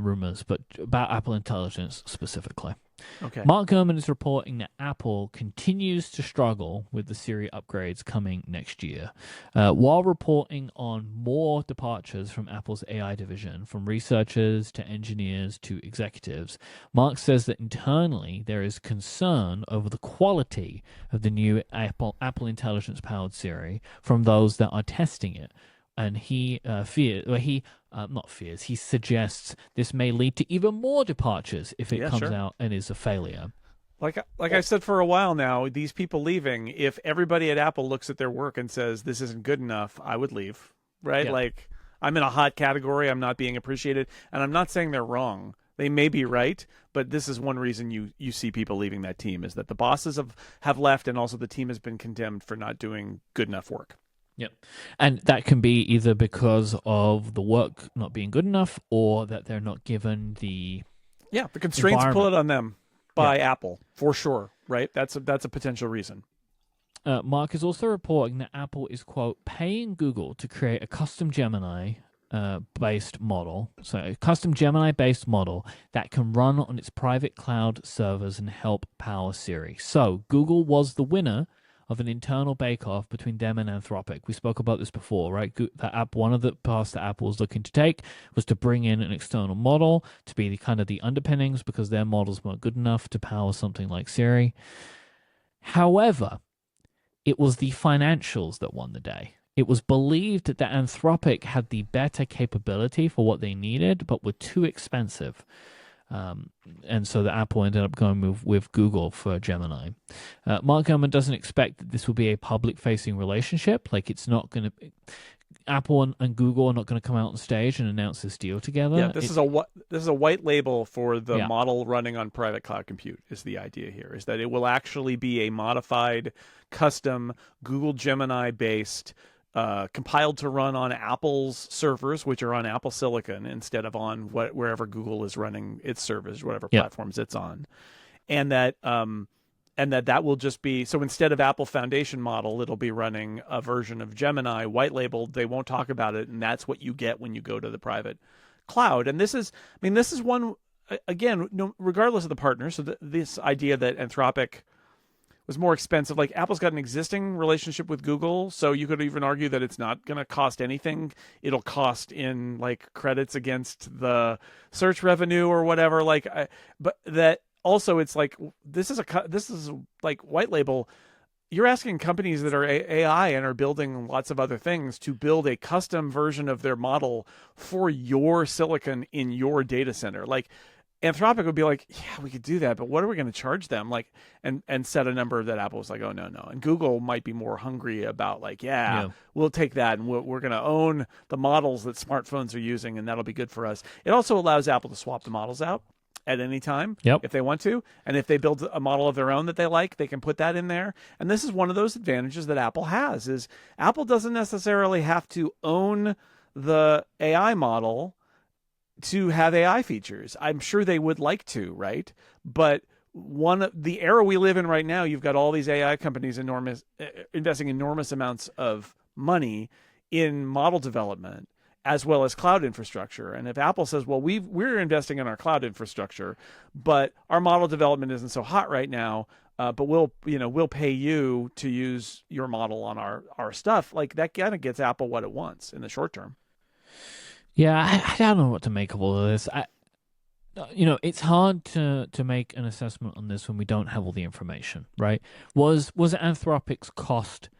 rumors, but about Apple Intelligence specifically. Okay. Mark Gurman is reporting that Apple continues to struggle with the Siri upgrades coming next year, while reporting on more departures from Apple's AI division, from researchers to engineers to executives. Mark says that internally there is concern over the quality of the new Apple Intelligence-powered Siri from those that are testing it. And he suggests this may lead to even more departures if it comes out and is a failure. Like I've said for a while now, these people leaving, if everybody at Apple looks at their work and says, this isn't good enough, I would leave, right? Yeah. Like, I'm in a hot category, I'm not being appreciated, and I'm not saying they're wrong. They may be right, but this is one reason you see people leaving that team, is that the bosses have left, and also the team has been condemned for not doing good enough work. Yep. And that can be either because of the work not being good enough or that they're not given the The constraints pull environment. it on them Yeah. by Apple for sure, right? That's a potential reason. Mark is also reporting that Apple is, quote, paying Google to create a custom Gemini based model. So a custom Gemini based model that can run on its private cloud servers and help power Siri. So Google was the winner of an internal bake-off between them and Anthropic. We spoke about this before, right? One of the paths that Apple was looking to take was to bring in an external model to be the kind of the underpinnings because their models weren't good enough to power something like Siri. However, it was the financials that won the day. It was believed that Anthropic had the better capability for what they needed, but were too expensive. And so the Apple ended up going with Google for Gemini. Mark Gurman doesn't expect that this will be a public-facing relationship. Like it's not going to. Apple and Google are not going to come out on stage and announce this deal together. Yeah, this is a white label for the Yeah. model running on private cloud compute. Is the idea here is that it will actually be a modified, custom Google Gemini based. Compiled to run on Apple's servers, which are on Apple Silicon, instead of on wherever Google is running its servers, whatever platforms it's on, and that will just be so instead of Apple Foundation model, it'll be running a version of Gemini, white labeled. They won't talk about it, and that's what you get when you go to the private cloud. And this is one again, regardless of the partner. So this idea that Anthropic was more expensive. Like Apple's got an existing relationship with Google, so you could even argue that it's not going to cost anything. It'll cost in like credits against the search revenue or whatever. But that also it's like this is like white label. You're asking companies that are AI and are building lots of other things to build a custom version of their model for your silicon in your data center. Like Anthropic would be like, yeah, we could do that, but what are we going to charge them? Like, and set a number that Apple was like, oh no. And Google might be more hungry about like, we'll take that and we're going to own the models that smartphones are using, and that'll be good for us. It also allows Apple to swap the models out at any time if they want to, and if they build a model of their own that they like, they can put that in there. And this is one of those advantages that Apple has: is Apple doesn't necessarily have to own the AI model to have AI features. I'm sure they would like to, right? But the era we live in right now, you've got all these AI companies investing enormous amounts of money in model development as well as cloud infrastructure. And if Apple says, well, we're investing in our cloud infrastructure, but our model development isn't so hot right now, but we'll pay you to use your model on our stuff, like that kind of gets Apple what it wants in the short term. Yeah, I don't know what to make of all of this. It's hard to make an assessment on this when we don't have all the information, right? Was Anthropic's cost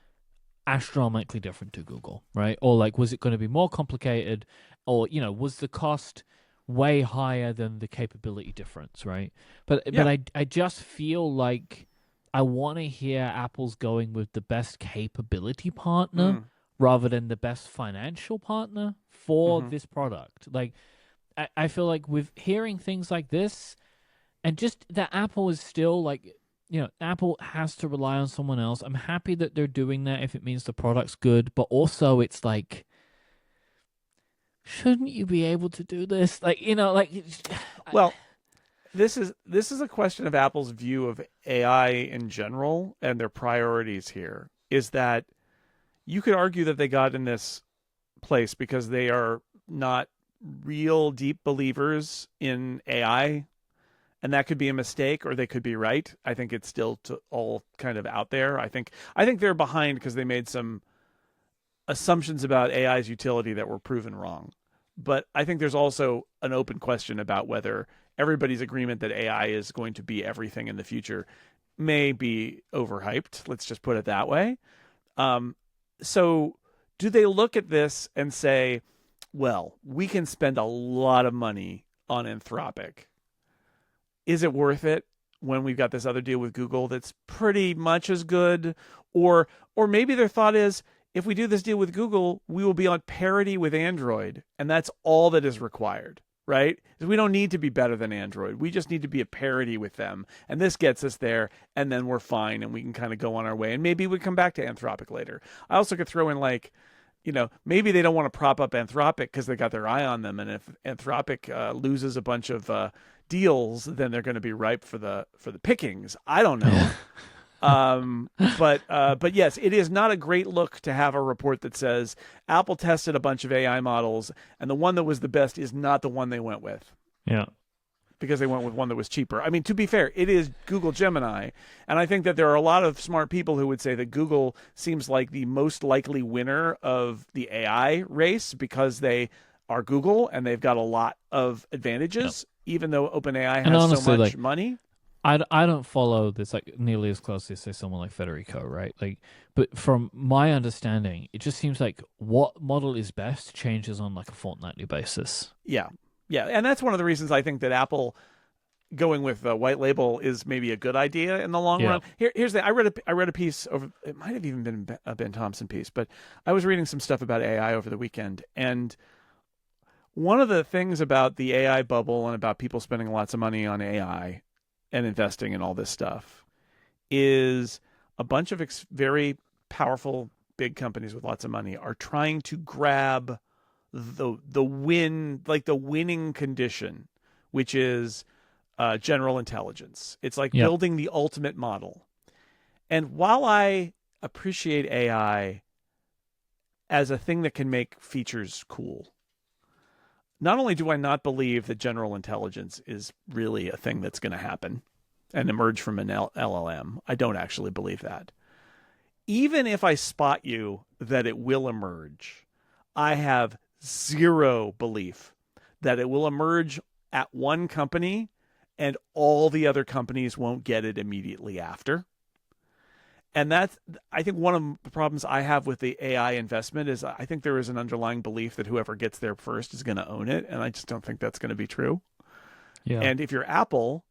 astronomically different to Google, right? Or like, was it going to be more complicated? Or, was the cost way higher than the capability difference, right? But I just feel like I want to hear Apple's going with the best capability partner rather than the best financial partner for this product. Like, I feel like with hearing things like this, and just that Apple is still like, Apple has to rely on someone else. I'm happy that they're doing that if it means the product's good, but also it's like, shouldn't you be able to do this? Like, well, this is a question of Apple's view of AI in general and their priorities here. Is that you could argue that they got in this place because they are not real deep believers in AI, and that could be a mistake, or they could be right. I think it's still all kind of out there. I think they're behind because they made some assumptions about AI's utility that were proven wrong. But I think there's also an open question about whether everybody's agreement that AI is going to be everything in the future may be overhyped. Let's just put it that way. So do they look at this and say, well, we can spend a lot of money on Anthropic. Is it worth it when we've got this other deal with Google that's pretty much as good? Or maybe their thought is, if we do this deal with Google, we will be on parity with Android, and that's all that is required. right? We don't need to be better than Android. We just need to be a parity with them. And this gets us there, and then we're fine, and we can kind of go on our way. And maybe we come back to Anthropic later. I also could throw in, like, maybe they don't want to prop up Anthropic because they got their eye on them. And if Anthropic loses a bunch of deals, then they're going to be ripe for the pickings. I don't know. But yes, it is not a great look to have a report that says Apple tested a bunch of AI models and the one that was the best is not the one they went with. Yeah. Because they went with one that was cheaper. I mean, to be fair, it is Google Gemini. And I think that there are a lot of smart people who would say that Google seems like the most likely winner of the AI race because they are Google and they've got a lot of advantages, even though OpenAI has honestly, so much money. I don't follow this like nearly as closely as say someone like Federico, right? Like, but from my understanding, it just seems like what model is best changes on like a fortnightly basis. Yeah, and that's one of the reasons I think that Apple going with white label is maybe a good idea in the long run. Here's the I read a piece over. It might have even been a Ben Thompson piece, but I was reading some stuff about AI over the weekend, and one of the things about the AI bubble and about people spending lots of money on AI and investing in all this stuff is a bunch of very powerful big companies with lots of money are trying to grab the winning condition, which is general intelligence. It's like building the ultimate model. And while I appreciate AI as a thing that can make features cool, not only do I not believe that general intelligence is really a thing that's going to happen and emerge from an LLM, I don't actually believe that. Even if I spot you that it will emerge, I have zero belief that it will emerge at one company and all the other companies won't get it immediately after. And that's, I think, one of the problems I have with the AI investment is I think there is an underlying belief that whoever gets there first is going to own it. And I just don't think that's going to be true. Yeah. And if you're Apple,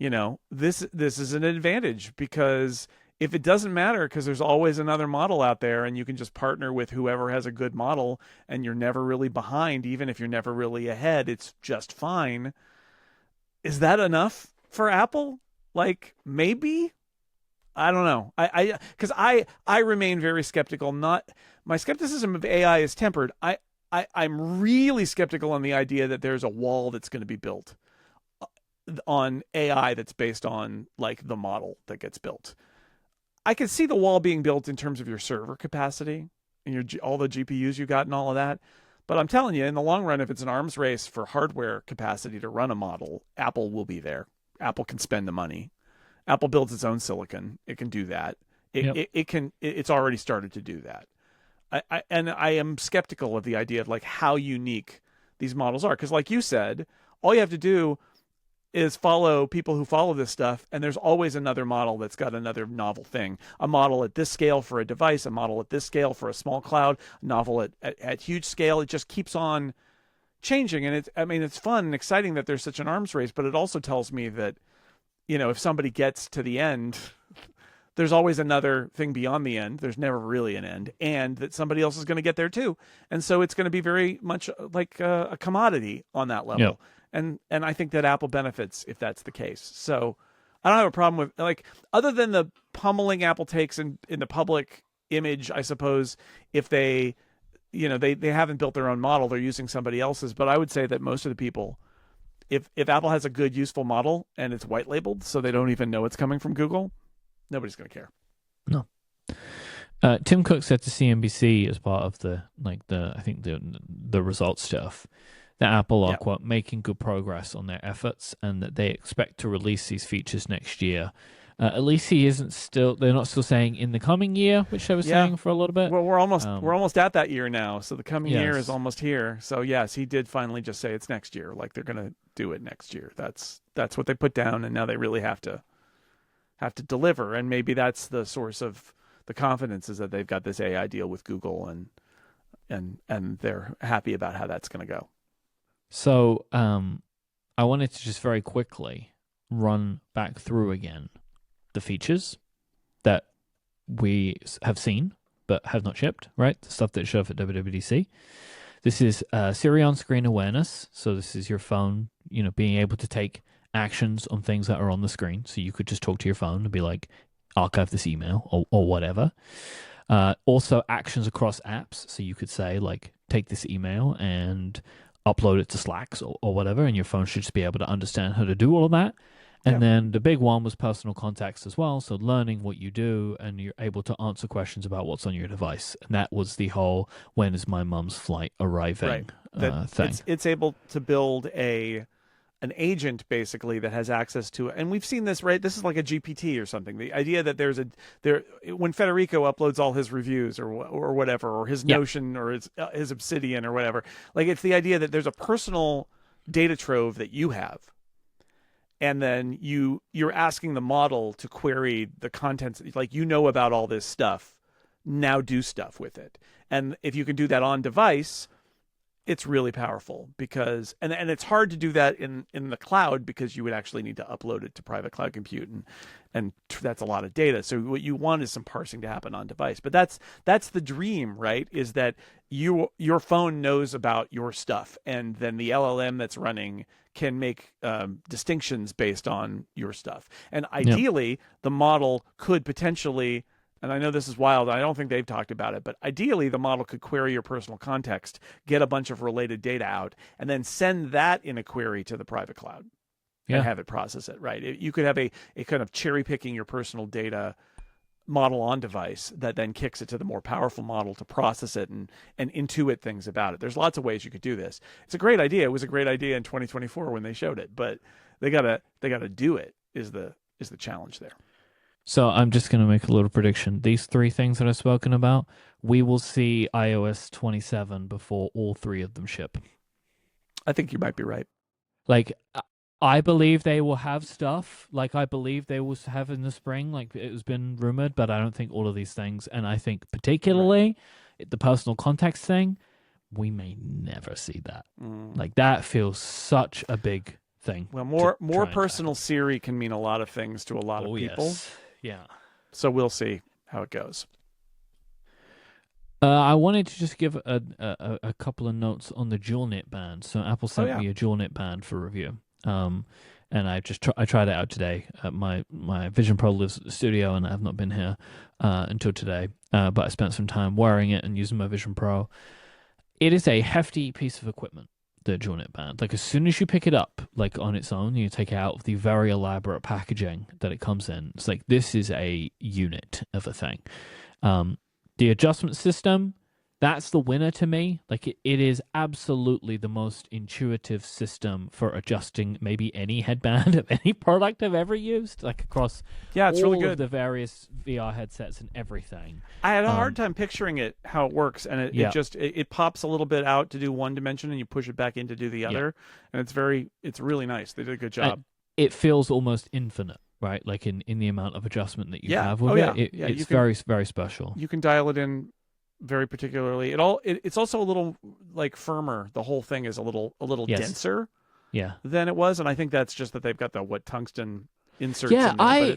this is an advantage because if it doesn't matter, because there's always another model out there and you can just partner with whoever has a good model and you're never really behind, even if you're never really ahead, it's just fine. Is that enough for Apple? Like, maybe? I don't know. Because I remain very skeptical. My skepticism of AI is tempered. I'm really skeptical on the idea that there's a wall that's going to be built on AI that's based on like the model that gets built. I can see the wall being built in terms of your server capacity and all the GPUs you got and all of that. But I'm telling you, in the long run, if it's an arms race for hardware capacity to run a model, Apple will be there. Apple can spend the money. Apple builds its own silicon. It can do that. It's already started to do that. I am skeptical of the idea of like how unique these models are. Because like you said, all you have to do is follow people who follow this stuff. And there's always another model that's got another novel thing. A model at this scale for a device, a model at this scale for a small cloud, a novel at huge scale. It just keeps on changing. And it's fun and exciting that there's such an arms race, but it also tells me that, if somebody gets to the end, there's always another thing beyond the end. There's never really an end, and that somebody else is going to get there too. And so it's going to be very much like a commodity on that level. Yep. And I think that Apple benefits if that's the case. So I don't have a problem with, like, other than the pummeling Apple takes in the public image, I suppose, if they haven't built their own model, they're using somebody else's. But I would say that most of the people, if Apple has a good, useful model and it's white labeled so they don't even know it's coming from Google, nobody's going to care. No. Tim Cook said to CNBC as part of the results stuff that Apple are, quote, making good progress on their efforts and that they expect to release these features next year. At least they're not still saying in the coming year, which they were saying for a little bit. Well, we're almost at that year now. So the coming year is almost here. So yes, he did finally just say it's next year. Like they're going to do it next year. That's what they put down. And now they really have to deliver. And maybe that's the source of the confidence is that they've got this AI deal with Google and they're happy about how that's going to go. So I wanted to just very quickly run back through again the features that we have seen but have not shipped, right? The stuff that showed up at WWDC. This is Siri on-screen awareness. So this is your phone, being able to take actions on things that are on the screen. So you could just talk to your phone and be like, archive this email or whatever. Also actions across apps. So you could say like, take this email and upload it to Slacks or whatever, and your phone should just be able to understand how to do all of that. And then the big one was personal context as well. So learning what you do, and you're able to answer questions about what's on your device. And that was the whole "when is my mum's flight arriving" thing. It's able to build an agent basically that has access to it. And we've seen this, right? This is like a GPT or something. The idea that when Federico uploads all his reviews or whatever, or his Notion or his Obsidian or whatever, like it's the idea that there's a personal data trove that you have. And then you're asking the model to query the contents, like about all this stuff. Now do stuff with it. And if you can do that on device, it's really powerful because and it's hard to do that in the cloud because you would actually need to upload it to private cloud compute and that's a lot of data. So what you want is some parsing to happen on device. But that's the dream, right? Is that your phone knows about your stuff, and then the LLM that's running can make distinctions based on your stuff. And ideally, the model could potentially, and I know this is wild, I don't think they've talked about it, but ideally the model could query your personal context, get a bunch of related data out, and then send that in a query to the private cloud and have it process it, right? You could have a kind of cherry picking your personal data model on device that then kicks it to the more powerful model to process it and intuit things about it. There's lots of ways you could do this. It's a great idea. It was a great idea in 2024 when they showed it, but they gotta do it is the challenge there. So I'm just going to make a little prediction. These three things that I've spoken about, we will see iOS 27 before all three of them ship. I think you might be right. Like, I believe they will have stuff. Like, I believe they will have in the spring. Like, it has been rumored, but I don't think all of these things. And I think particularly the personal context thing, we may never see that. Like, that feels such a big thing. Well, more personal Siri can mean a lot of things to a lot of people. Yes. Yeah. So we'll see how it goes. I wanted to just give a couple of notes on the DualNet band. So Apple sent me a DualNet band for review. And I tried it out today. My Vision Pro lives at the studio, and I have not been here until today. But I spent some time wearing it and using my Vision Pro. It is a hefty piece of equipment, the DualNet band. Like, as soon as you pick it up, like on its own, you take it out of the very elaborate packaging that it comes in. It's like, this is a unit of a thing. The adjustment system, that's the winner to me. Like, it is absolutely the most intuitive system for adjusting maybe any headband of any product I've ever used, like across it's all really good. Of the various VR headsets and everything. I had a hard time picturing it, how it works, and it pops a little bit out to do one dimension, and you push it back in to do the other, and it's really nice. They did a good job. And it feels almost infinite, right? Like in the amount of adjustment that you have with it. It's very, very special. You can dial it in very particularly. It's also a little like firmer. The whole thing is a little denser than it was, and I think that's just that they've got the tungsten inserts in there.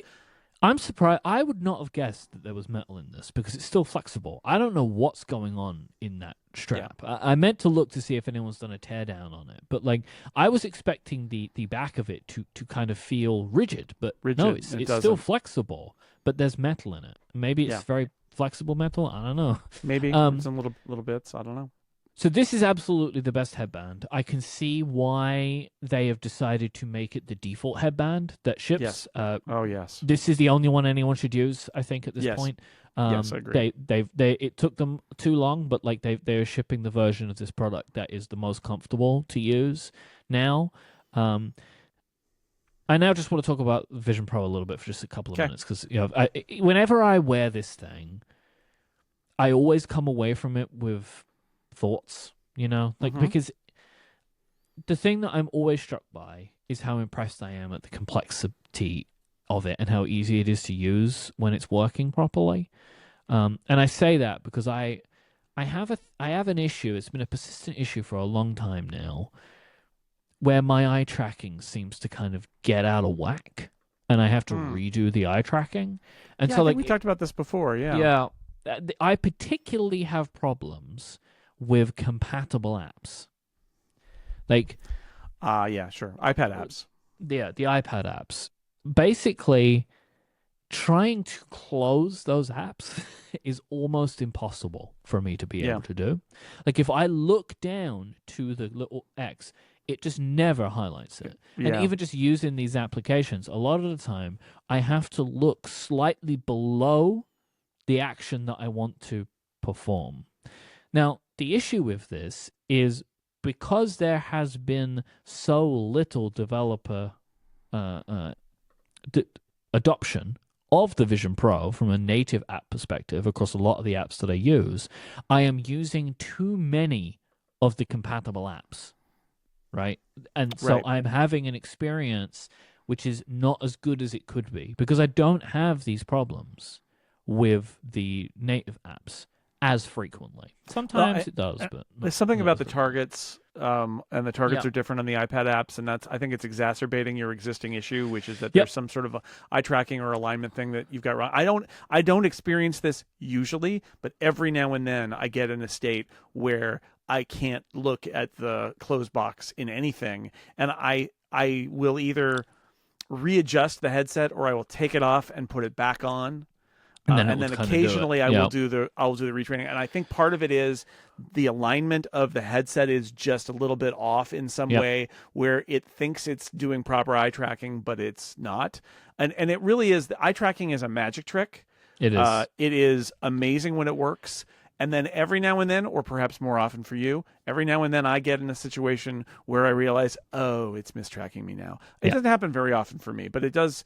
I'm surprised. I would not have guessed that there was metal in this because it's still flexible. I don't know what's going on in that strap. I meant to look to see if anyone's done a teardown on it, but like I was expecting the back of it to kind of feel rigid, but no, it's still flexible. But there's metal in it. Maybe it's very flexible metal. I don't know. Maybe some little bits. I don't know. So this is absolutely the best headband. I can see why they have decided to make it the default headband that ships. Yes. This is the only one anyone should use, I think, at this point. Yes, I agree. It took them too long, but like they're shipping the version of this product that is the most comfortable to use now. I now just want to talk about Vision Pro a little bit for just a couple of minutes because whenever I wear this thing, I always come away from it with thoughts, because the thing that I'm always struck by is how impressed I am at the complexity of it and how easy it is to use when it's working properly. And I say that because I have an issue. It's been a persistent issue for a long time now, where my eye tracking seems to kind of get out of whack, and I have to redo the eye tracking. And I think we talked about this before. Yeah. I particularly have problems with compatible apps. Like, yeah, sure. iPad apps. the iPad apps. Basically, trying to close those apps is almost impossible for me to be Yeah. able to do. Like, if I look down to the little X, it just never highlights it. And Yeah. even just using these applications, a lot of the time, I have to look slightly below the action that I want to perform. Now, the issue with this is because there has been so little developer adoption of the Vision Pro from a native app perspective across a lot of the apps that I use, I am using too many of the compatible apps, right? And so I'm having an experience which is not as good as it could be because I don't have these problems with the native apps as frequently. Sometimes it does, but there's something about the targets, and the targets are different on the iPad apps, and I think it's exacerbating your existing issue, which is that there's some sort of eye tracking or alignment thing that you've got wrong. I don't experience this usually, but every now and then I get in a state where I can't look at the close box in anything, and I will either readjust the headset or I will take it off and put it back on. And then occasionally I will do the retraining, and I think part of it is the alignment of the headset is just a little bit off in some way where it thinks it's doing proper eye tracking, but it's not. And it really is. The eye tracking is a magic trick. It is. It is amazing when it works. And then every now and then, or perhaps more often for you, every now and then I get in a situation where I realize, oh, it's mistracking me now. It doesn't happen very often for me, but it does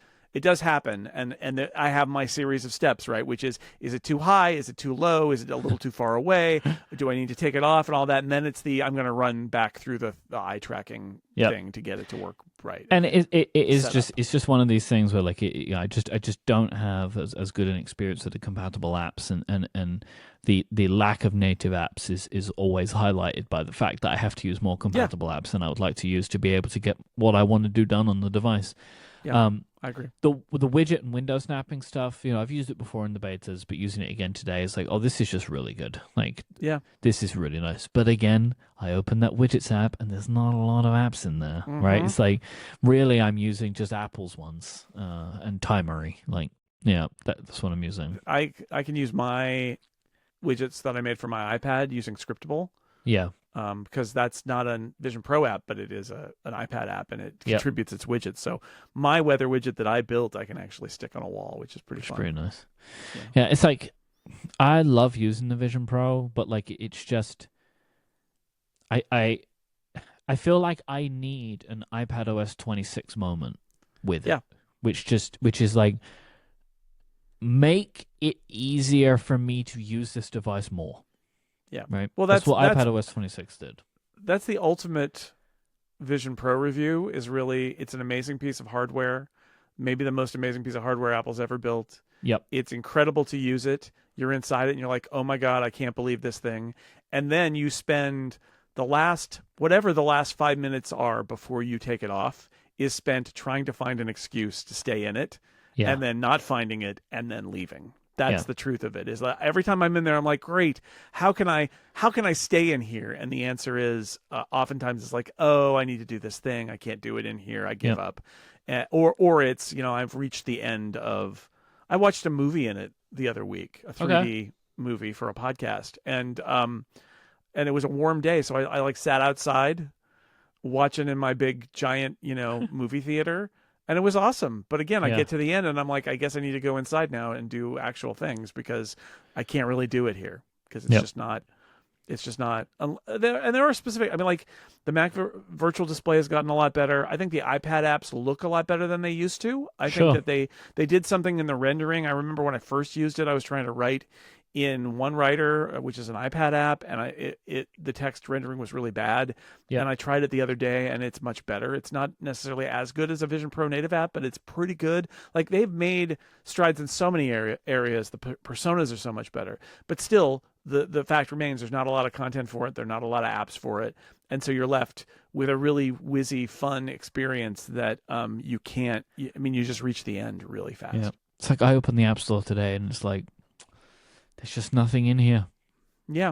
happen, and I have my series of steps, right? Which is it too high? Is it too low? Is it a little too far away? Do I need to take it off and all that? And then it's I'm going to run back through the eye tracking thing to get it to work right. And it is it's just one of these things where like I just don't have as good an experience with the compatible apps, and the lack of native apps is always highlighted by the fact that I have to use more compatible apps than I would like to use to be able to get what I want to do done on the device. Yeah, I agree. The widget and window snapping stuff, I've used it before in the betas, but using it again today is like, oh, this is just really good. Like, this is really nice. But again, I open that widgets app and there's not a lot of apps in there, right? It's like, really, I'm using just Apple's ones and Timery. Like, that's what I'm using. I can use my widgets that I made for my iPad using Scriptable. Yeah. Because that's not a Vision Pro app, but it is an iPad app, and it contributes its widgets. So my weather widget that I built, I can actually stick on a wall, which is pretty fun. Pretty nice. Yeah, it's like I love using the Vision Pro, but like it's just I feel like I need an iPadOS 26 moment with it, which is like make it easier for me to use this device more. Yeah. Right. Well, that's what iPadOS 26 did. That's the ultimate Vision Pro review. Is really, it's an amazing piece of hardware, maybe the most amazing piece of hardware Apple's ever built. Yep. It's incredible to use it. You're inside it and you're like, oh my God, I can't believe this thing. And then you spend whatever the last 5 minutes are before you take it off is spent trying to find an excuse to stay in it, and then not finding it and then leaving. That's the truth of it. Is that every time I'm in there, I'm like, great. How can I stay in here? And the answer is, oftentimes it's like, oh, I need to do this thing. I can't do it in here. I give up. Or it's, I've reached the end of. I watched a movie in it the other week, a 3D movie for a podcast, and it was a warm day, so I like sat outside, watching in my big giant movie theater. And it was awesome. But again, I get to the end and I'm like, I guess I need to go inside now and do actual things because I can't really do it here because it's just not. And there are specific. I mean, like the Mac Virtual Display has gotten a lot better. I think the iPad apps look a lot better than they used to. I think that they did something in the rendering. I remember when I first used it, I was trying to write in OneWriter, which is an iPad app, and the text rendering was really bad. And I tried it the other day, and it's much better. It's not necessarily as good as a Vision Pro native app, but it's pretty good. Like they've made strides in so many areas. The personas are so much better, but still, the fact remains there's not a lot of content for it. There are not a lot of apps for it, and so you're left with a really whizzy, fun experience that you can't. I mean, you just reach the end really fast. Yeah. It's like I opened the App Store today, and it's like. There's just nothing in here. Yeah.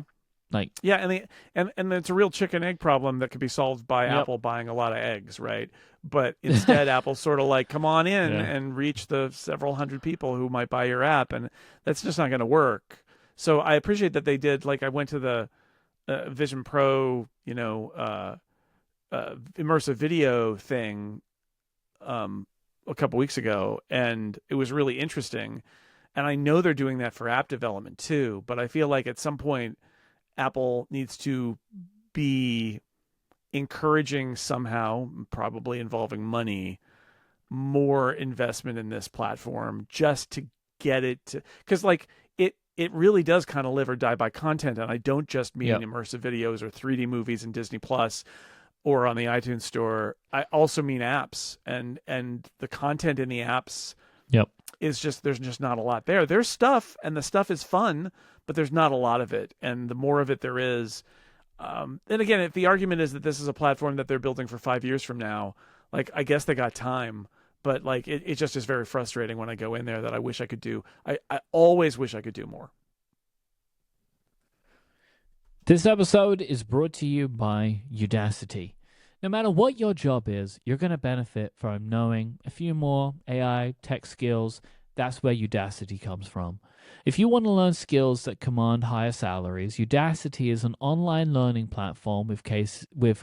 Like, Yeah, and it's a real chicken egg problem that could be solved by yep. Apple buying a lot of eggs, right? But instead, Apple's sort of like, come on in Yeah. and reach the several hundred people who might buy your app, and that's just not going to work. So I appreciate that they did. Like, I went to the Vision Pro, immersive video thing a couple weeks ago, and it was really interesting. And I know they're doing that for app development too, but I feel like at some point Apple needs to be encouraging somehow, probably involving money, more investment in this platform just to get it to, because like it really does kind of live or die by content. And I don't just mean Yep. immersive videos or 3D movies in Disney Plus or on the iTunes store. I also mean apps, and the content in the apps Yep. is just, there's just not a lot there. There's stuff, and the stuff is fun, but there's not a lot of it. And the more of it there is, and again, if the argument is that this is a platform that they're building for 5 years from now, like, I guess they got time, but like it just is very frustrating when I go in there that I wish I could do. I always wish I could do more. This episode is brought to you by Udacity. No matter what your job is, you're going to benefit from knowing a few more AI tech skills. That's where Udacity comes from. If you want to learn skills that command higher salaries, Udacity is an online learning platform with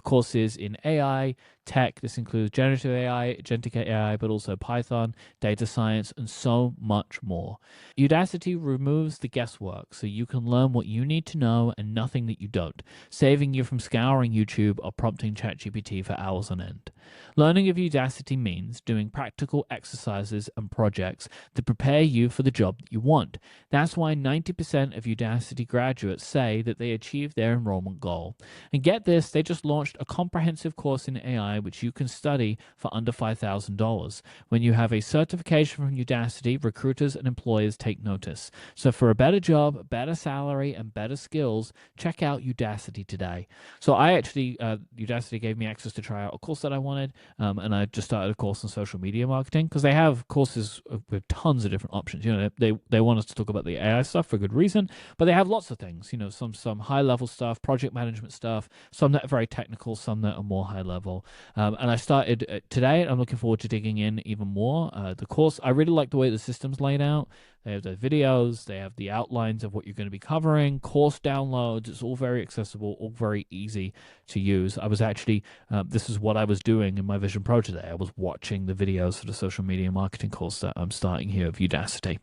courses in AI, tech. This includes generative AI, agentic AI, but also Python, data science, and so much more. Udacity removes the guesswork so you can learn what you need to know and nothing that you don't, saving you from scouring YouTube or prompting ChatGPT for hours on end. Learning of Udacity means doing practical exercises and projects that prepare you for the job that you want. That's why 90% of Udacity graduates say that they achieved their enrollment goal. And get this, they just launched a comprehensive course in AI which you can study for under $5,000. When you have a certification from Udacity, recruiters and employers take notice. So for a better job, better salary, and better skills, check out Udacity today. So I actually, Udacity gave me access to try out a course that I wanted, and I just started a course on social media marketing, because they have courses with tons of different options. You know, they want us to talk about the AI stuff for good reason, but they have lots of things. You know, some high level stuff, project management stuff, some that are very technical, some that are more high level. And I started today. I'm looking forward to digging in even more. The course, I really like the way the system's laid out. They have the videos, they have the outlines of what you're going to be covering, course downloads. It's all very accessible, all very easy to use. I was actually, this is what I was doing in my Vision Pro today. I was watching the videos for the social media marketing course that I'm starting here of Udacity.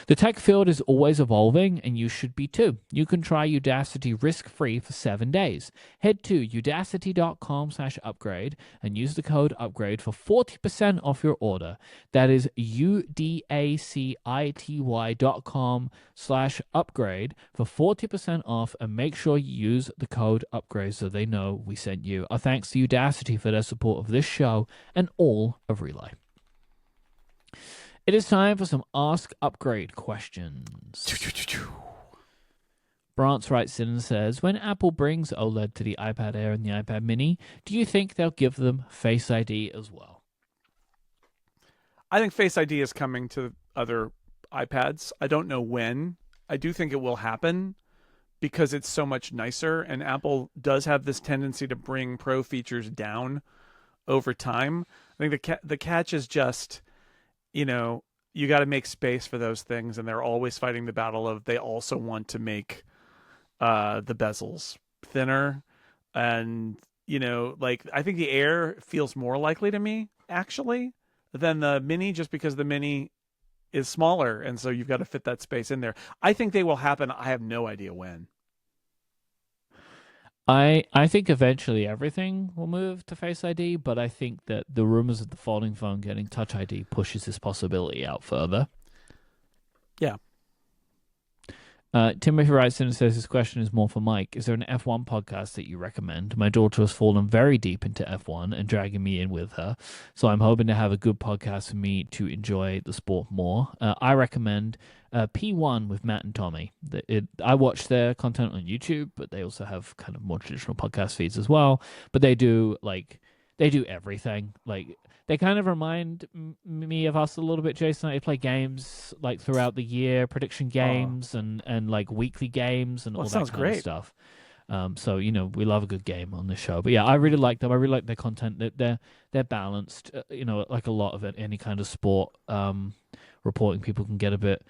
The tech field is always evolving, and you should be too. You can try Udacity risk-free for 7 days. Head to udacity.com/upgrade and use the code UPGRADE for 40% off your order. That is udacity.com/upgrade for 40% off, and make sure you use the code UPGRADE so they know we sent you. Our thanks to Udacity for their support of this show and all of Relay. It is time for some Ask Upgrade questions. Brantz writes in and says, when Apple brings OLED to the iPad Air and the iPad Mini, do you think they'll give them Face ID as well? I think Face ID is coming to other iPads. I don't know when. I do think it will happen because it's so much nicer, and Apple does have this tendency to bring Pro features down over time. I think the catch is just, you know, you got to make space for those things, and they're always fighting the battle of they also want to make the bezels thinner. And, you know, like, I think the Air feels more likely to me, actually, than the Mini, just because the Mini is smaller, and so you've got to fit that space in there. I think they will happen. I have no idea when. I think eventually everything will move to Face ID, but I think that the rumors of the folding phone getting Touch ID pushes this possibility out further. Yeah. Timothy writes in and says his question is more for Mike. Is there an F1 podcast that you recommend? My daughter has fallen very deep into F1 and dragging me in with her, so I'm hoping to have a good podcast for me to enjoy the sport more. I recommend P1 with Matt and Tommy. I watch their content on YouTube, but they also have kind of more traditional podcast feeds as well. But they do they do everything. Like they kind of remind me of us a little bit, Jason. They play games like throughout the year, prediction games and like weekly games and Well, all it that sounds kind of great. stuff. So we love a good game on this show. But yeah, I really like them. I really like their content. They're balanced. Like a lot of it, any kind of sport reporting, people can get a bit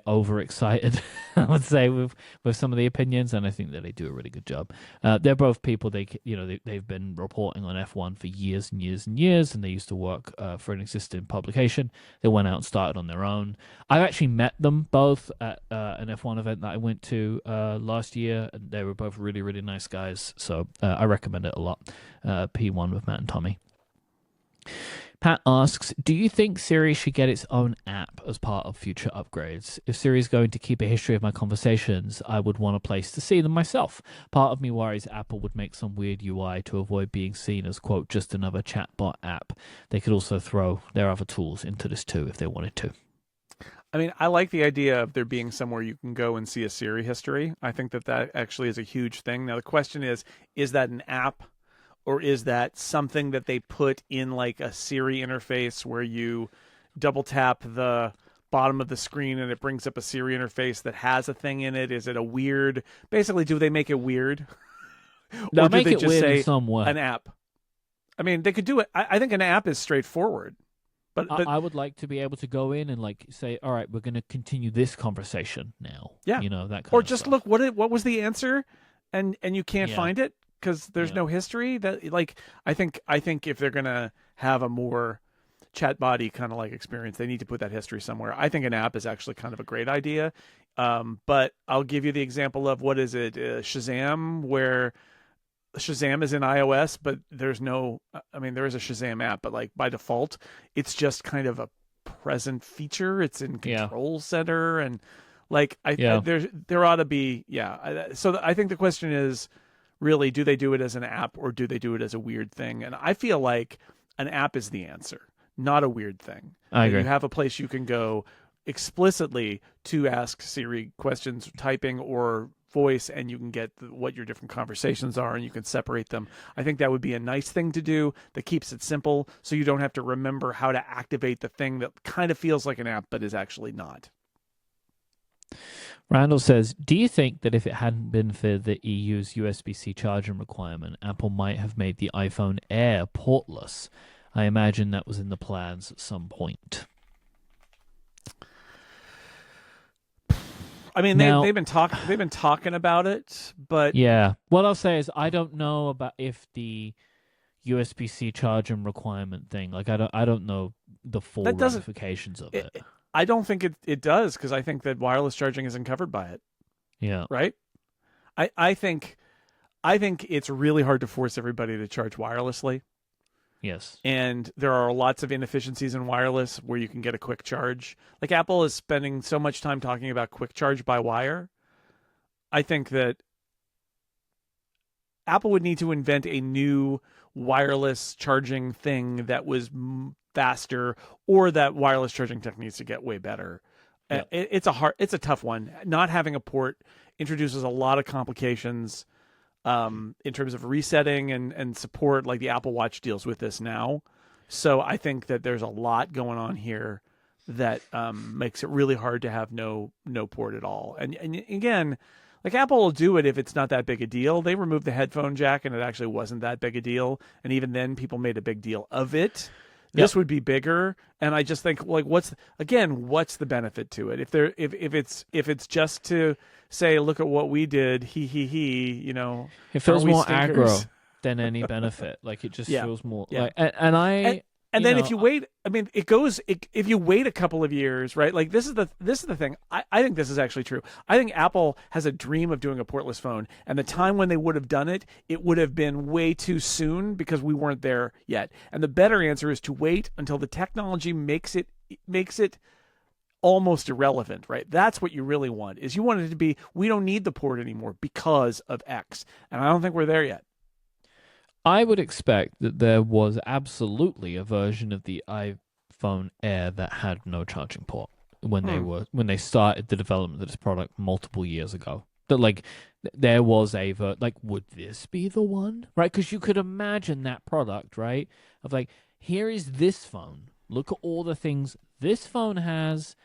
overexcited. I would say with some of the opinions, and I think that they do a really good job. They're both people they've been reporting on F1 for years and years and years, and they used to work for an existing publication. They went out and started on their own. I actually met them both at an F1 event that I went to last year, and they were both really, really nice guys. So I recommend it a lot. P1 with Matt and Tommy. Pat asks, do you think Siri should get its own app as part of future upgrades? If Siri is going to keep a history of my conversations, I would want a place to see them myself. Part of me worries Apple would make some weird UI to avoid being seen as, quote, just another chatbot app. They could also throw their other tools into this too if they wanted to. I mean, I like the idea of there being somewhere you can go and see a Siri history. I think that actually is a huge thing. Now, the question is that an app? Or is that something that they put in like a Siri interface where you double tap the bottom of the screen and it brings up a Siri interface that has a thing in it? Is it a weird? Basically, do they make it weird? They'll or do make they it just weird say in some way. an app? I mean, they could do it. I think an app is straightforward. But I would like to be able to go in and like say, all right, we're going to continue this conversation now. Yeah. That kind or of just stuff. look what was the answer, and you can't find it. Because there's no history. That like I think if they're gonna have a more chatbot-y kind of like experience, they need to put that history somewhere. I think an app is actually kind of a great idea. But I'll give you the example of what is it, Shazam, where Shazam is in iOS, but there's no. I mean, there is a Shazam app, but like by default, it's just kind of a present feature. It's in Control Center, and like there ought to be So I think the question is, really, do they do it as an app or do they do it as a weird thing? And I feel like an app is the answer, not a weird thing. I agree. You have a place you can go explicitly to ask Siri questions, typing or voice, and you can get what your different conversations are and you can separate them. I think that would be a nice thing to do that keeps it simple so you don't have to remember how to activate the thing that kind of feels like an app but is actually not. Randall says, do you think that if it hadn't been for the EU's USB-C charging requirement, Apple might have made the iPhone Air portless? I imagine that was in the plans at some point. I mean, they've been talking about it, but yeah. What I'll say is I don't know about if the USB-C charging requirement thing, like I don't know the full ramifications of it. I don't think it does, because I think that wireless charging isn't covered by it. Yeah. Right? I think it's really hard to force everybody to charge wirelessly. Yes. And there are lots of inefficiencies in wireless where you can get a quick charge. Like Apple is spending so much time talking about quick charge by wire. I think that Apple would need to invent a new wireless charging thing that was faster, or that wireless charging tech needs to get way better. Yep. It's a tough one. Not having a port introduces a lot of complications in terms of resetting and support. Like the Apple Watch deals with this now. So I think that there's a lot going on here that makes it really hard to have no port at all. And again, like Apple will do it if it's not that big a deal. They removed the headphone jack and it actually wasn't that big a deal. And even then people made a big deal of it. This would be bigger, and I just think, like, what's the benefit to it? If it's just to say, look at what we did, it feels more aggro than any benefit. Like it just feels more like, and then if you wait, I mean, if you wait a couple of years, right? Like this is the thing. I think this is actually true. I think Apple has a dream of doing a portless phone, and the time when they would have done it, it would have been way too soon because we weren't there yet. And the better answer is to wait until the technology makes it almost irrelevant, right? That's what you really want. Is you want it to be, we don't need the port anymore because of X. And I don't think we're there yet. I would expect that there was absolutely a version of the iPhone Air that had no charging port when they started the development of this product multiple years ago. That like there was would this be the one? Right? Because you could imagine that product, right? Of like, here is this phone. Look at all the things this phone has.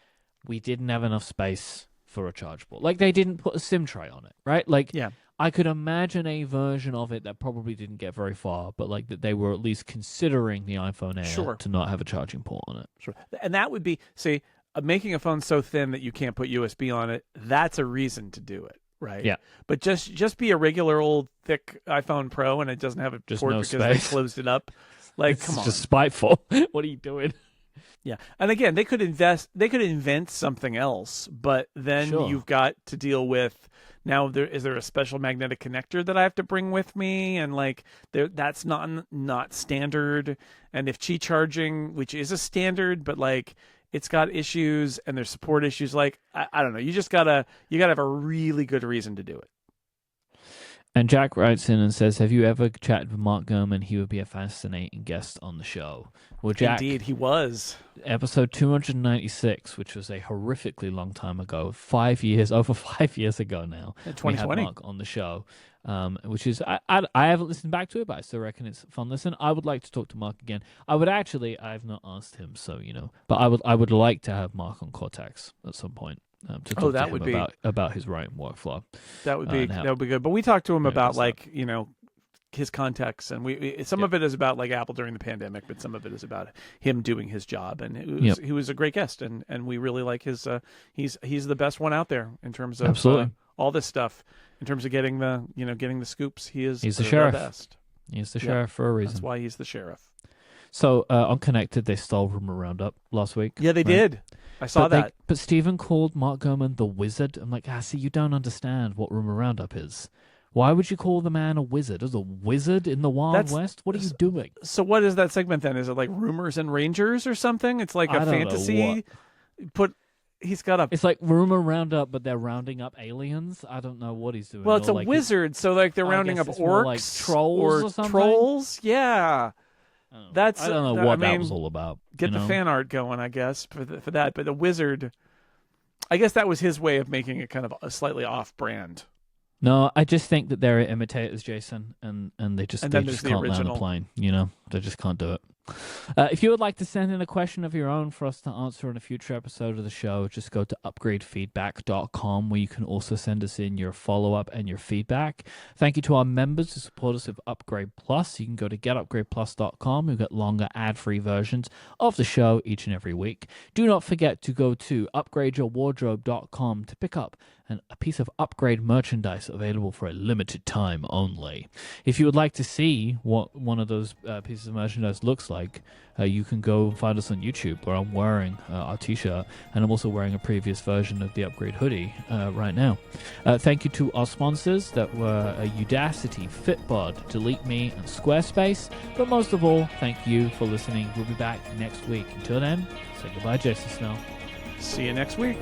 We didn't have enough space for a charge port. Like, they didn't put a SIM tray on it, right? Like, Yeah. I could imagine a version of it that probably didn't get very far, but like that they were at least considering the iPhone Air to not have a charging port on it. Sure. And that would be, say, making a phone so thin that you can't put USB on it. That's a reason to do it, right? Yeah. But just be a regular old thick iPhone Pro and it doesn't have a port because they closed it up. Like, come on. It's just spiteful. What are you doing? Yeah. And again, they could invent something else, but then you've got to deal with, now is there a special magnetic connector that I have to bring with me? And like that's not standard. And if Qi charging, which is a standard, but like it's got issues and there's support issues, like I don't know. You gotta have a really good reason to do it. And Jack writes in and says, have you ever chatted with Mark Gurman? He would be a fascinating guest on the show. Well, Jack, indeed, he was. Episode 296, which was a horrifically long time ago, over 5 years ago now. 2020. We had Mark on the show, which is, I haven't listened back to it, but I still reckon it's a fun listen. I would like to talk to Mark again. I've not asked him, so, but I would like to have Mark on Cortex at some point. To talk to him about his writing workflow. That would be good. But we talked to him about his context, and some of it is about like Apple during the pandemic, but some of it is about him doing his job. And he was a great guest, and we really like his. He's the best one out there in terms of all this stuff. In terms of getting the scoops, he's the sheriff. Best. He's the sheriff for a reason. That's why he's the sheriff. So on Connected, they stole Rumor Roundup last week. Yeah, they did. I saw that. But Stephen called Mark Gurman the wizard. I'm like, see, you don't understand what Rumor Roundup is. Why would you call the man a wizard? As a wizard in the Wild West? What are you doing? So what is that segment then? Is it like Rumors and Rangers or something? It's like a fantasy. He's got a. It's like Rumor Roundup, but they're rounding up aliens. I don't know what he's doing. Well, it's a wizard, so like they're rounding up orcs, like trolls or something. Trolls, yeah. I don't know what that was all about. Get the fan art going, I guess, for that. But the wizard, I guess that was his way of making it kind of a slightly off-brand. No, I just think that they're imitators, Jason, and they just can't land a plane. They just can't do it. If you would like to send in a question of your own for us to answer in a future episode of the show, just go to upgradefeedback.com, where you can also send us in your follow-up and your feedback. Thank you to our members who support us with Upgrade Plus. You can go to getupgradeplus.com. We've got longer ad-free versions of the show each and every week. Do not forget to go to upgradeyourwardrobe.com to pick up a piece of Upgrade merchandise available for a limited time only. If you would like to see what one of those pieces of merchandise looks like, you can go find us on YouTube, where I'm wearing our t-shirt, and I'm also wearing a previous version of the Upgrade hoodie right now. Thank you to our sponsors that were Udacity, Fitbod, Delete Me, and Squarespace. But most of all, thank you for listening. We'll be back next week. Until then, say goodbye, Jason Snell. See you next week.